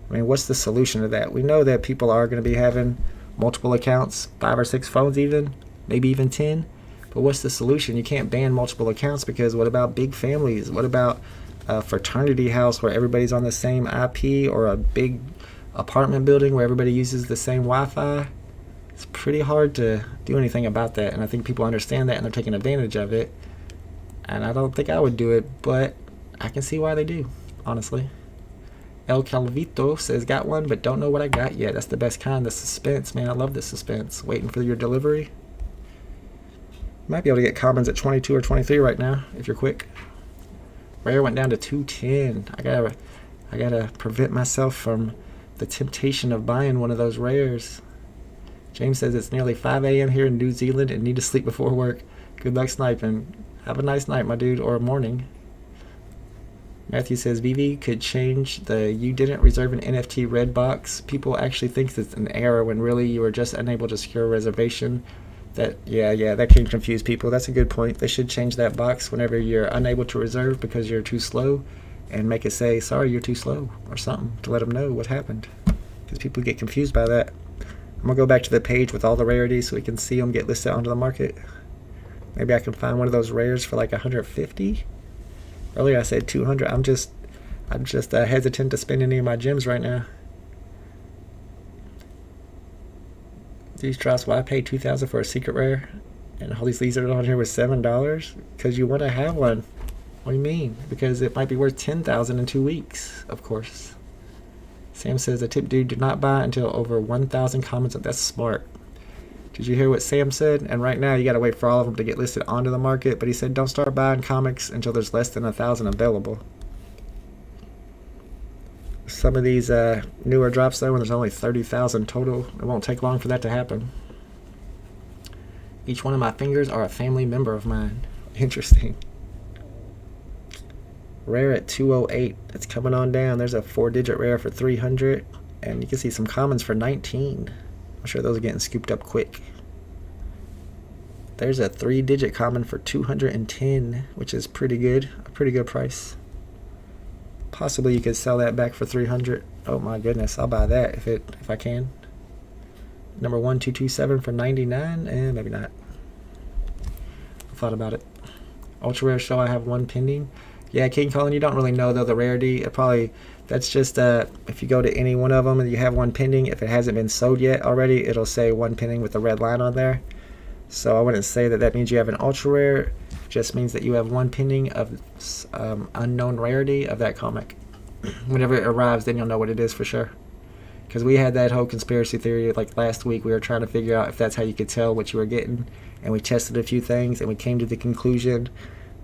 I mean, what's the solution to that? We know that people are going to be having multiple accounts, 5 or 6 phones even, maybe even 10. But what's the solution? You can't ban multiple accounts, because what about big families? What about a fraternity house where everybody's on the same IP, or a big apartment building where everybody uses the same Wi-Fi? It's pretty hard to do anything about that, and I think people understand that and they're taking advantage of it. And I don't think I would do it, but I can see why they do, honestly. El Calvito says, got one, but don't know what I got yet. That's the best kind, the suspense, man. I love the suspense. Waiting for your delivery. You might be able to get commons at 22 or 23 right now, if you're quick. Rare went down to 210. I gotta prevent myself from the temptation of buying one of those rares. James says it's nearly 5 a.m. here in New Zealand and need to sleep before work. Good luck sniping. Have a nice night, my dude, or morning. Matthew says VeVe could change the "you didn't reserve an NFT" red box. People actually think it's an error when really you were just unable to secure a reservation. That can confuse people. That's a good point. They should change that box whenever you're unable to reserve because you're too slow, and make it say, sorry, you're too slow, or something, to let them know what happened, because people get confused by that. I'm gonna go back to the page with all the rarities so we can see them get listed onto the market. Maybe I can find one of those rares for like 150. Earlier I said 200. I'm just hesitant to spend any of my gems right now. These drops, why I paid $2,000 for a secret rare, and all these are on here with $7? Because you want to have one. What do you mean? Because it might be worth $10,000 in 2 weeks, of course. Sam says the tip dude did not buy until over 1,000 comments. That's smart. Did you hear what Sam said? And right now you got to wait for all of them to get listed onto the market. But he said don't start buying comics until there's less than 1,000 available. Some of these newer drops though, when there's only 30,000 total, it won't take long for that to happen. Each one of my fingers are a family member of mine. Interesting. Rare at 208. It's coming on down. There's a 4-digit rare for 300, and you can see some commons for 19. I'm sure those are getting scooped up quick. There's a 3-digit common for 210, which is pretty good. A pretty good price. Possibly you could sell that back for 300. Oh my goodness, I'll buy that if I can. Number 1227 for 99, and maybe not. I thought about it. Ultra rare show, I have one pending. Yeah, King Colin, you don't really know though the rarity. That's just if you go to any one of them and you have one pending, if it hasn't been sold yet already, it'll say one pending with the red line on there. So I wouldn't say that means you have an ultra rare. It just means that you have one pending of unknown rarity of that comic. Whenever it arrives, then you'll know what it is for sure. Because we had that whole conspiracy theory like last week. We were trying to figure out if that's how you could tell what you were getting, and we tested a few things and we came to the conclusion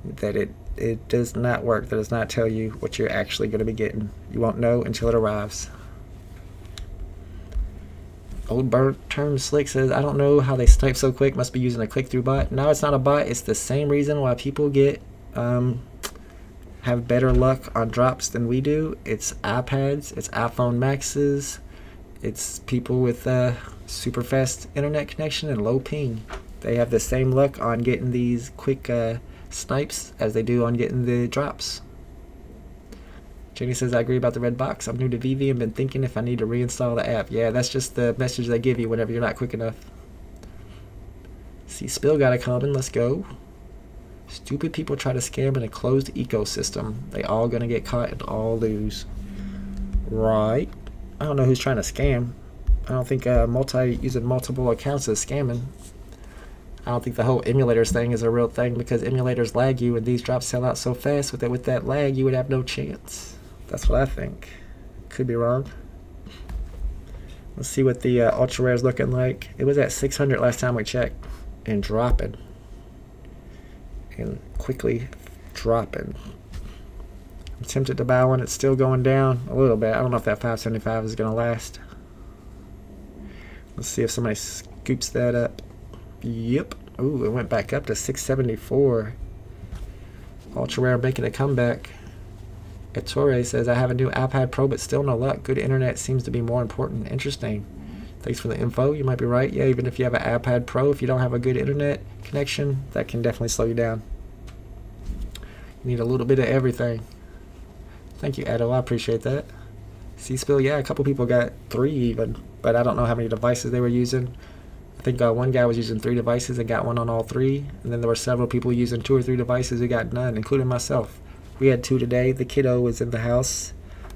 that it does not work. That does not tell you what you're actually going to be getting. You won't know until it arrives. Old Burnt Term Slick says, I don't know how they snipe so quick. Must be using a click-through bot. No, it's not a bot. It's the same reason why people get have better luck on drops than we do. It's iPads. It's iPhone Maxes. It's people with super fast internet connection and low ping. They have the same luck on getting these quick snipes as they do on getting the drops. Jenny says, I agree about the red box. I'm new to VeVe and been thinking if I need to reinstall the app. Yeah, that's just the message they give you whenever you're not quick enough. See, Spill got a comment. Let's go. Stupid people try to scam in a closed ecosystem. They all gonna get caught and all lose. Right. I don't know who's trying to scam. I don't think using multiple accounts is scamming. I don't think the whole emulators thing is a real thing, because emulators lag you and these drops sell out so fast. With that lag, you would have no chance. That's what I think. Could be wrong. Let's see what the ultra rare is looking like. It was at 600 last time we checked, and dropping, and quickly dropping. I'm tempted to buy one. It's still going down a little bit. I don't know if that 575 is going to last. Let's see if somebody scoops that up. Yep. Ooh, it went back up to 674. Ultra rare making a comeback. Ettore says, I have a new iPad Pro, but still no luck. Good internet seems to be more important. Interesting. Thanks for the info. You might be right. Yeah, even if you have an iPad Pro, if you don't have a good internet connection, that can definitely slow you down. You need a little bit of everything. Thank you, Edo. I appreciate that. C-Spill, yeah, a couple people got 3 even, but I don't know how many devices they were using. I think one guy was using 3 devices and got one on all 3, and then there were several people using 2 or 3 devices who got none, including myself. We had 2 today. The kiddo was in the house,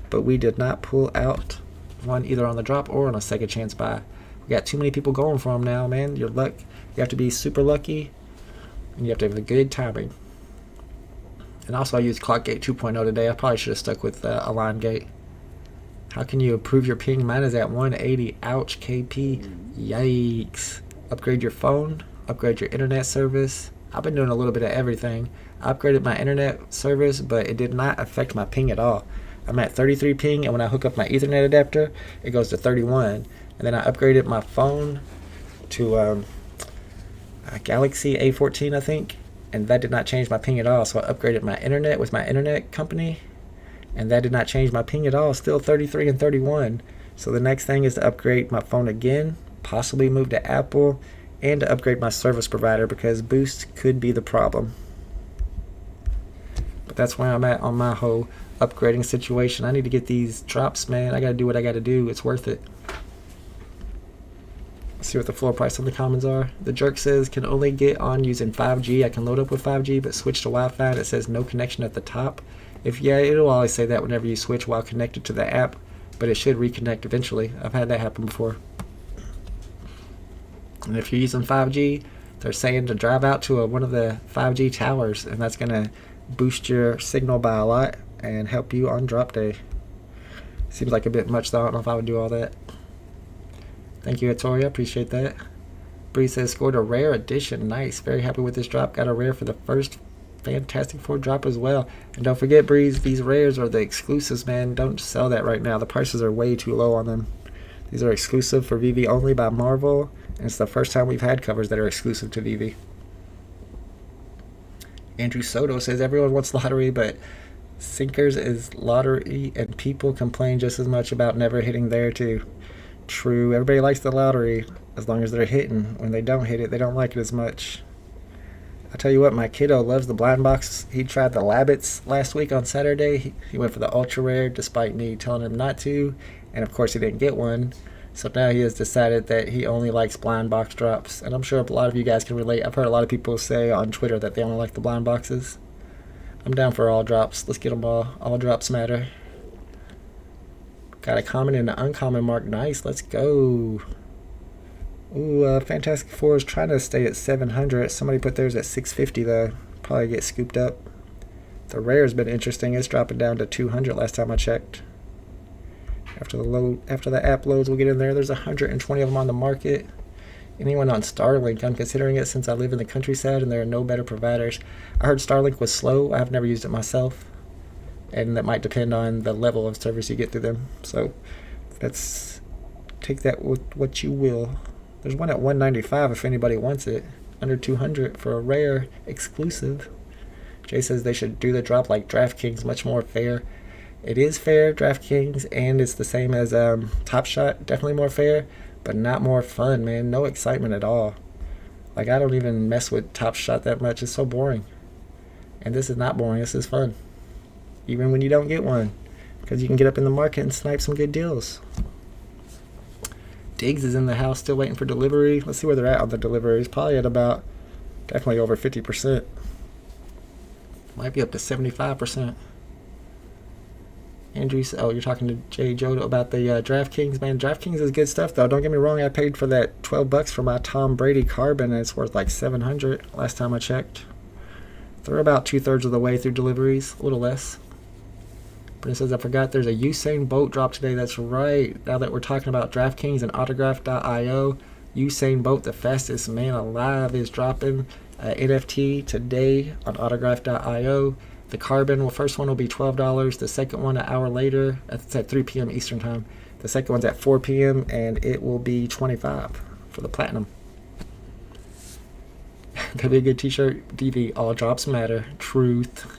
but we did not pull out one either on the drop or on a second chance buy. We got too many people going for them now, man. Your luck, you have to be super lucky, and you have to have the good timing. And also, I used ClockGate 2.0 today. I probably should have stuck with Align Gate. How can you improve your ping? Mine is at 180. Ouch, KP. Yikes. Upgrade your phone. Upgrade your internet service. I've been doing a little bit of everything. I upgraded my internet service, but it did not affect my ping at all. I'm at 33 ping, and when I hook up my Ethernet adapter, it goes to 31. And then I upgraded my phone to a Galaxy A14, I think, and that did not change my ping at all. So I upgraded my internet with my internet company, and that did not change my ping at all. Still 33 and 31. So the next thing is to upgrade my phone again, possibly move to Apple, and to upgrade my service provider because Boost could be the problem. But that's where I'm at on my whole upgrading situation. I need to get these drops, man. I gotta do what I gotta do. It's worth it. Let's see what the floor price on the commons are. The jerk says can only get on using 5G. I can load up with 5G, but switch to Wi-Fi and it says no connection at the top. It'll always say that whenever you switch while connected to the app, but it should reconnect eventually. I've had that happen before. And if you're using 5G, they're saying to drive out to one of the 5G towers, and that's gonna boost your signal by a lot and help you on drop day. Seems like a bit much though. I don't know if I would do all that. Thank you, Atoria. Appreciate that. Bree says scored a rare edition. Nice. Very happy with this drop. Got a rare for the first Fantastic Four drop as well. And don't forget, Breeze, these rares are the exclusives, man. Don't sell that right now. The prices are way too low on them. These are exclusive for VeVe only by Marvel, and it's the first time we've had covers that are exclusive to VeVe. Andrew Soto says everyone wants lottery, but sinkers is lottery, and people complain just as much about never hitting there too. True, everybody likes the lottery as long as they're hitting. When they don't hit it, they don't like it as much. I tell you what, my kiddo loves the blind box. He tried the Labbits last week on Saturday. He went for the ultra rare despite me telling him not to, and of course he didn't get one. So now he has decided that he only likes blind box drops, and I'm sure a lot of you guys can relate. I've heard a lot of people say on Twitter that they only like the blind boxes. I'm down for all drops. Let's get them all. All drops matter. Got a common and an uncommon mark. Nice. Let's go. Ooh, Fantastic Four is trying to stay at 700. Somebody put theirs at 650 though. Probably get scooped up. The rare's been interesting. It's dropping down to 200 last time I checked. After the app loads, we'll get in there. There's 120 of them on the market. Anyone on Starlink? I'm considering it since I live in the countryside and there are no better providers. I heard Starlink was slow. I've never used it myself, and that might depend on the level of service you get through them. So let's take that with what you will. There's one at 195 if anybody wants it. Under 200 for a rare exclusive. Jay says they should do the drop like DraftKings, much more fair. It is fair, DraftKings, and it's the same as Top Shot. Definitely more fair, but not more fun, man. No excitement at all. Like, I don't even mess with Top Shot that much. It's so boring. And this is not boring. This is fun. Even when you don't get one, because you can get up in the market and snipe some good deals. Diggs is in the house, still waiting for delivery. Let's see where they're at on the deliveries. Probably at about, definitely over 50%. Might be up to 75%. Andrew, oh, you're talking to Jay Jodo about the DraftKings. Man, DraftKings is good stuff, though. Don't get me wrong. I paid for that $12 for my Tom Brady carbon, and it's worth like $700 last time I checked. They're about 2/3 of the way through deliveries, a little less. Brent says, I forgot there's a Usain Bolt drop today. That's right. Now that we're talking about DraftKings and Autograph.io, Usain Bolt, the fastest man alive, is dropping NFT today on Autograph.io. The carbon, first one will be $12. The second one an hour later. It's at 3 p.m. Eastern time. The second one's at 4 p.m. and it will be $25 for the platinum. That'd be a good t-shirt. DV, all drops matter. Truth.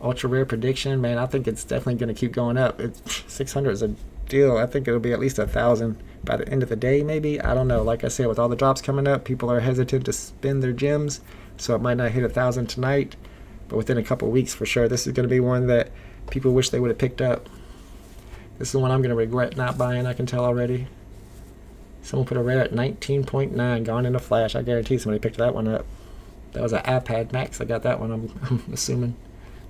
Ultra rare prediction. Man, I think it's definitely going to keep going up. 600 is a deal. I think it'll be at least 1,000 by the end of the day, maybe. I don't know. Like I said, with all the drops coming up, people are hesitant to spend their gems, so it might not hit 1,000 tonight. but within a couple weeks for sure. This is going to be one that people wish they would have picked up. This is the one I'm going to regret not buying, I can tell already. Someone put a rare at 19.9, gone in a flash. I guarantee somebody picked that one up. That was an iPad Max. I got that one, I'm assuming.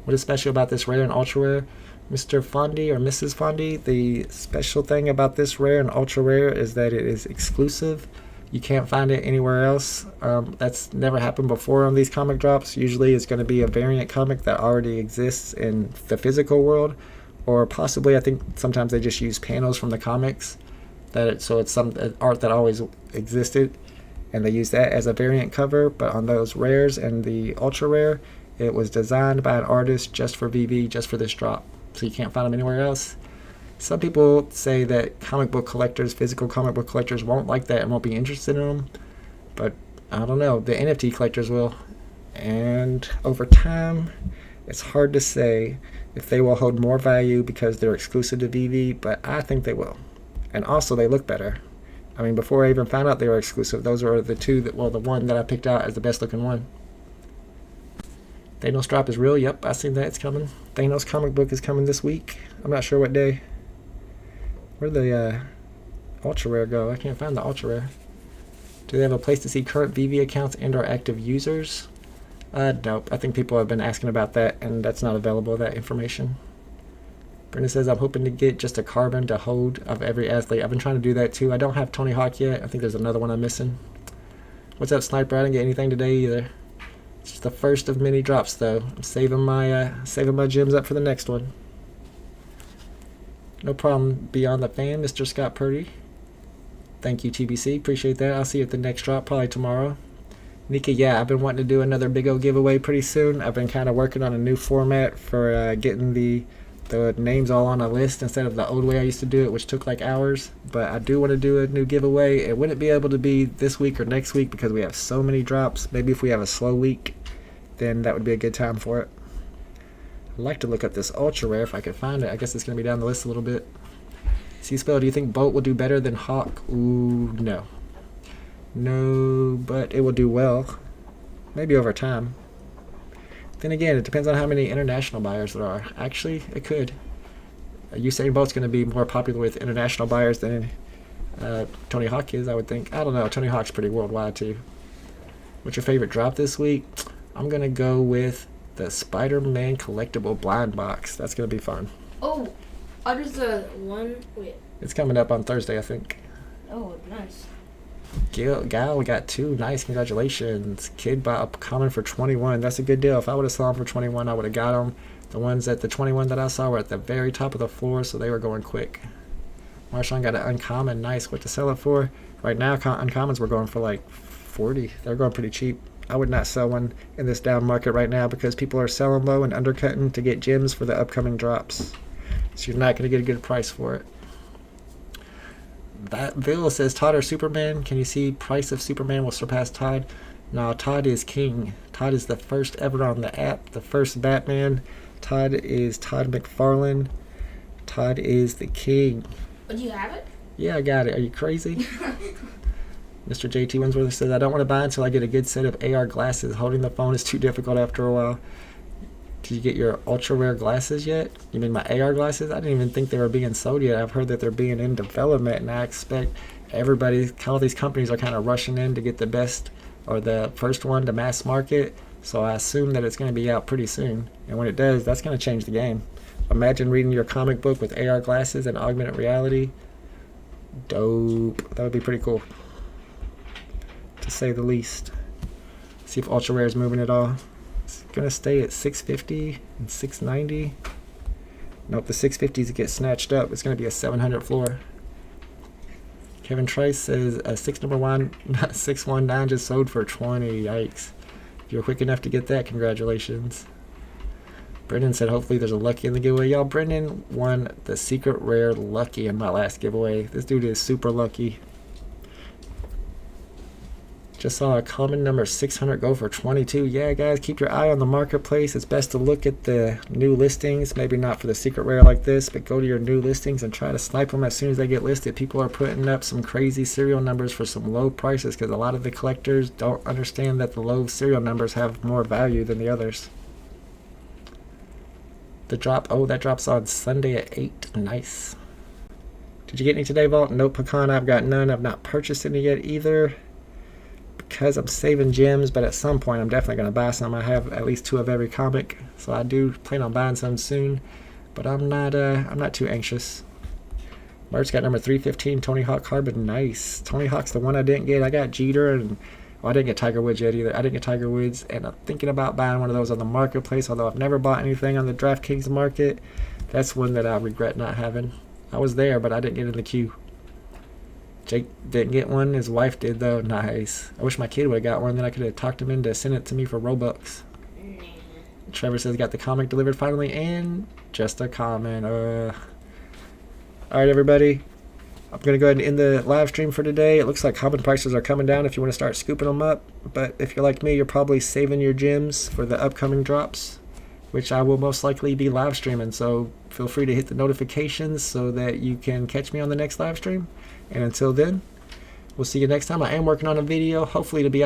What is special about this rare and ultra rare? Mr. Fondy or Mrs. Fondy, the special thing about this rare and ultra rare is that it is exclusive. You can't find it anywhere else. That's never happened before on these comic drops. Usually it's going to be a variant comic that already exists in the physical world, or possibly I think sometimes they just use panels from the comics. So it's some art that always existed, and they use that as a variant cover. But on those rares and the ultra rare, it was designed by an artist just for VeVe, just for this drop. So you can't find them anywhere else. Some people say that comic book collectors, physical comic book collectors, won't like that and won't be interested in them. But I don't know. The NFT collectors will. And over time, it's hard to say if they will hold more value because they're exclusive to VeVe, but I think they will. And also, they look better. I mean, before I even found out they were exclusive, those were the two that, well, the one that I picked out as the best looking one. Thanos drop is real. Yep, I seen that. It's coming. Thanos comic book is coming this week. I'm not sure what day. Where'd the ultra rare go? I can't find the ultra rare. Do they have a place to see current VeVe accounts and or active users? Nope. I think people have been asking about that, and that's not available, that information. Brenda says, I'm hoping to get just a carbon to hold of every athlete. I've been trying to do that too. I don't have Tony Hawk yet. I think there's another one I'm missing. What's up, Sniper? I didn't get anything today either. It's just the first of many drops, though. I'm saving my gems up for the next one. No problem. Beyond the fan, Mr. Scott Purdy. Thank you, TBC. Appreciate that. I'll see you at the next drop, probably tomorrow. Nika, yeah, I've been wanting to do another big O giveaway pretty soon. I've been kind of working on a new format for getting the names all on a list instead of the old way I used to do it, which took like hours. But I do want to do a new giveaway. It wouldn't be able to be this week or next week because we have so many drops. Maybe if we have a slow week, then that would be a good time for it. I'd like to look up this ultra rare if I could find it. I guess it's going to be down the list a little bit. C-Spell, do you think Bolt will do better than Hawk? Ooh, no. No, but it will do well. Maybe over time. Then again, it depends on how many international buyers there are. Actually, it could. Usain Bolt's going to be more popular with international buyers than Tony Hawk is, I would think. I don't know. Tony Hawk's pretty worldwide, too. What's your favorite drop this week? I'm going to go with the Spider-Man collectible blind box. That's going to be fun. Oh, there's the one. Wait. It's coming up on Thursday, I think. Oh, nice. Gal, we got 2. Nice, congratulations. Kid Bop coming for 21. That's a good deal. If I would have saw them for 21, I would have got them. The ones at the 21 that I saw were at the very top of the floor, so they were going quick. Marshawn got an uncommon. Nice. What to sell it for? Right now, uncommons were going for like 40. They're going pretty cheap. I would not sell one in this down market right now because people are selling low and undercutting to get gems for the upcoming drops. So you're not going to get a good price for it. That Bill says Todd or Superman. Can you see price of Superman will surpass Todd? No, Todd is king. Todd is the first ever on the app, the first Batman. Todd is Todd McFarlane. Todd is the king. But you have it? Yeah, I got it. Are you crazy? Mr. JT Winsworth says, I don't want to buy until I get a good set of AR glasses. Holding the phone is too difficult after a while. Did you get your ultra rare glasses yet? You mean my AR glasses? I didn't even think they were being sold yet. I've heard that they're being in development, and I expect everybody, all these companies are kind of rushing in to get the best or the first one to mass market. So I assume that it's going to be out pretty soon. And when it does, that's going to change the game. Imagine reading your comic book with AR glasses and augmented reality. Dope. That would be pretty cool, to say the least. See if ultra rare is moving at all. It's gonna stay at 650 and 690. Nope, the 650s get snatched up. It's gonna be a 700 floor. Kevin Trice says 619 just sold for 20. Yikes! If you're quick enough to get that, congratulations. Brendan said hopefully there's a lucky in the giveaway. Y'all, Brendan won the secret rare lucky in my last giveaway. This dude is super lucky. Just saw a common number 600 go for 22. Yeah, guys, keep your eye on the marketplace. It's best to look at the new listings. Maybe not for the secret rare like this, but go to your new listings and try to snipe them as soon as they get listed. People are putting up some crazy serial numbers for some low prices because a lot of the collectors don't understand that the low serial numbers have more value than the others. the drop. Oh, that drops on Sunday at 8. Nice. Did you get any today, Vault? Nope, Pecan, I've got none. I've not purchased any yet either because I'm saving gems, but at some point I'm definitely going to buy some. I have at least 2 of every comic, so I do plan on buying some soon, but I'm not too anxious. Merch got number 315, Tony Hawk Carbon. Nice. Tony Hawk's the one I didn't get. I got Jeter, and well, I didn't get Tiger Woods yet either. I didn't get Tiger Woods, and I'm thinking about buying one of those on the marketplace, although I've never bought anything on the DraftKings market. That's one that I regret not having. I was there, but I didn't get in the queue. Jake didn't get one. His wife did, though. Nice. I wish my kid would have got one. Then I could have talked him into sending it to me for Robux. Trevor says got the comic delivered finally, and just a comment. Alright, everybody. I'm going to go ahead and end the live stream for today. It looks like common prices are coming down if you want to start scooping them up. But if you're like me, you're probably saving your gems for the upcoming drops, which I will most likely be live streaming. So feel free to hit the notifications so that you can catch me on the next live stream. And until then, we'll see you next time. I am working on a video, hopefully to be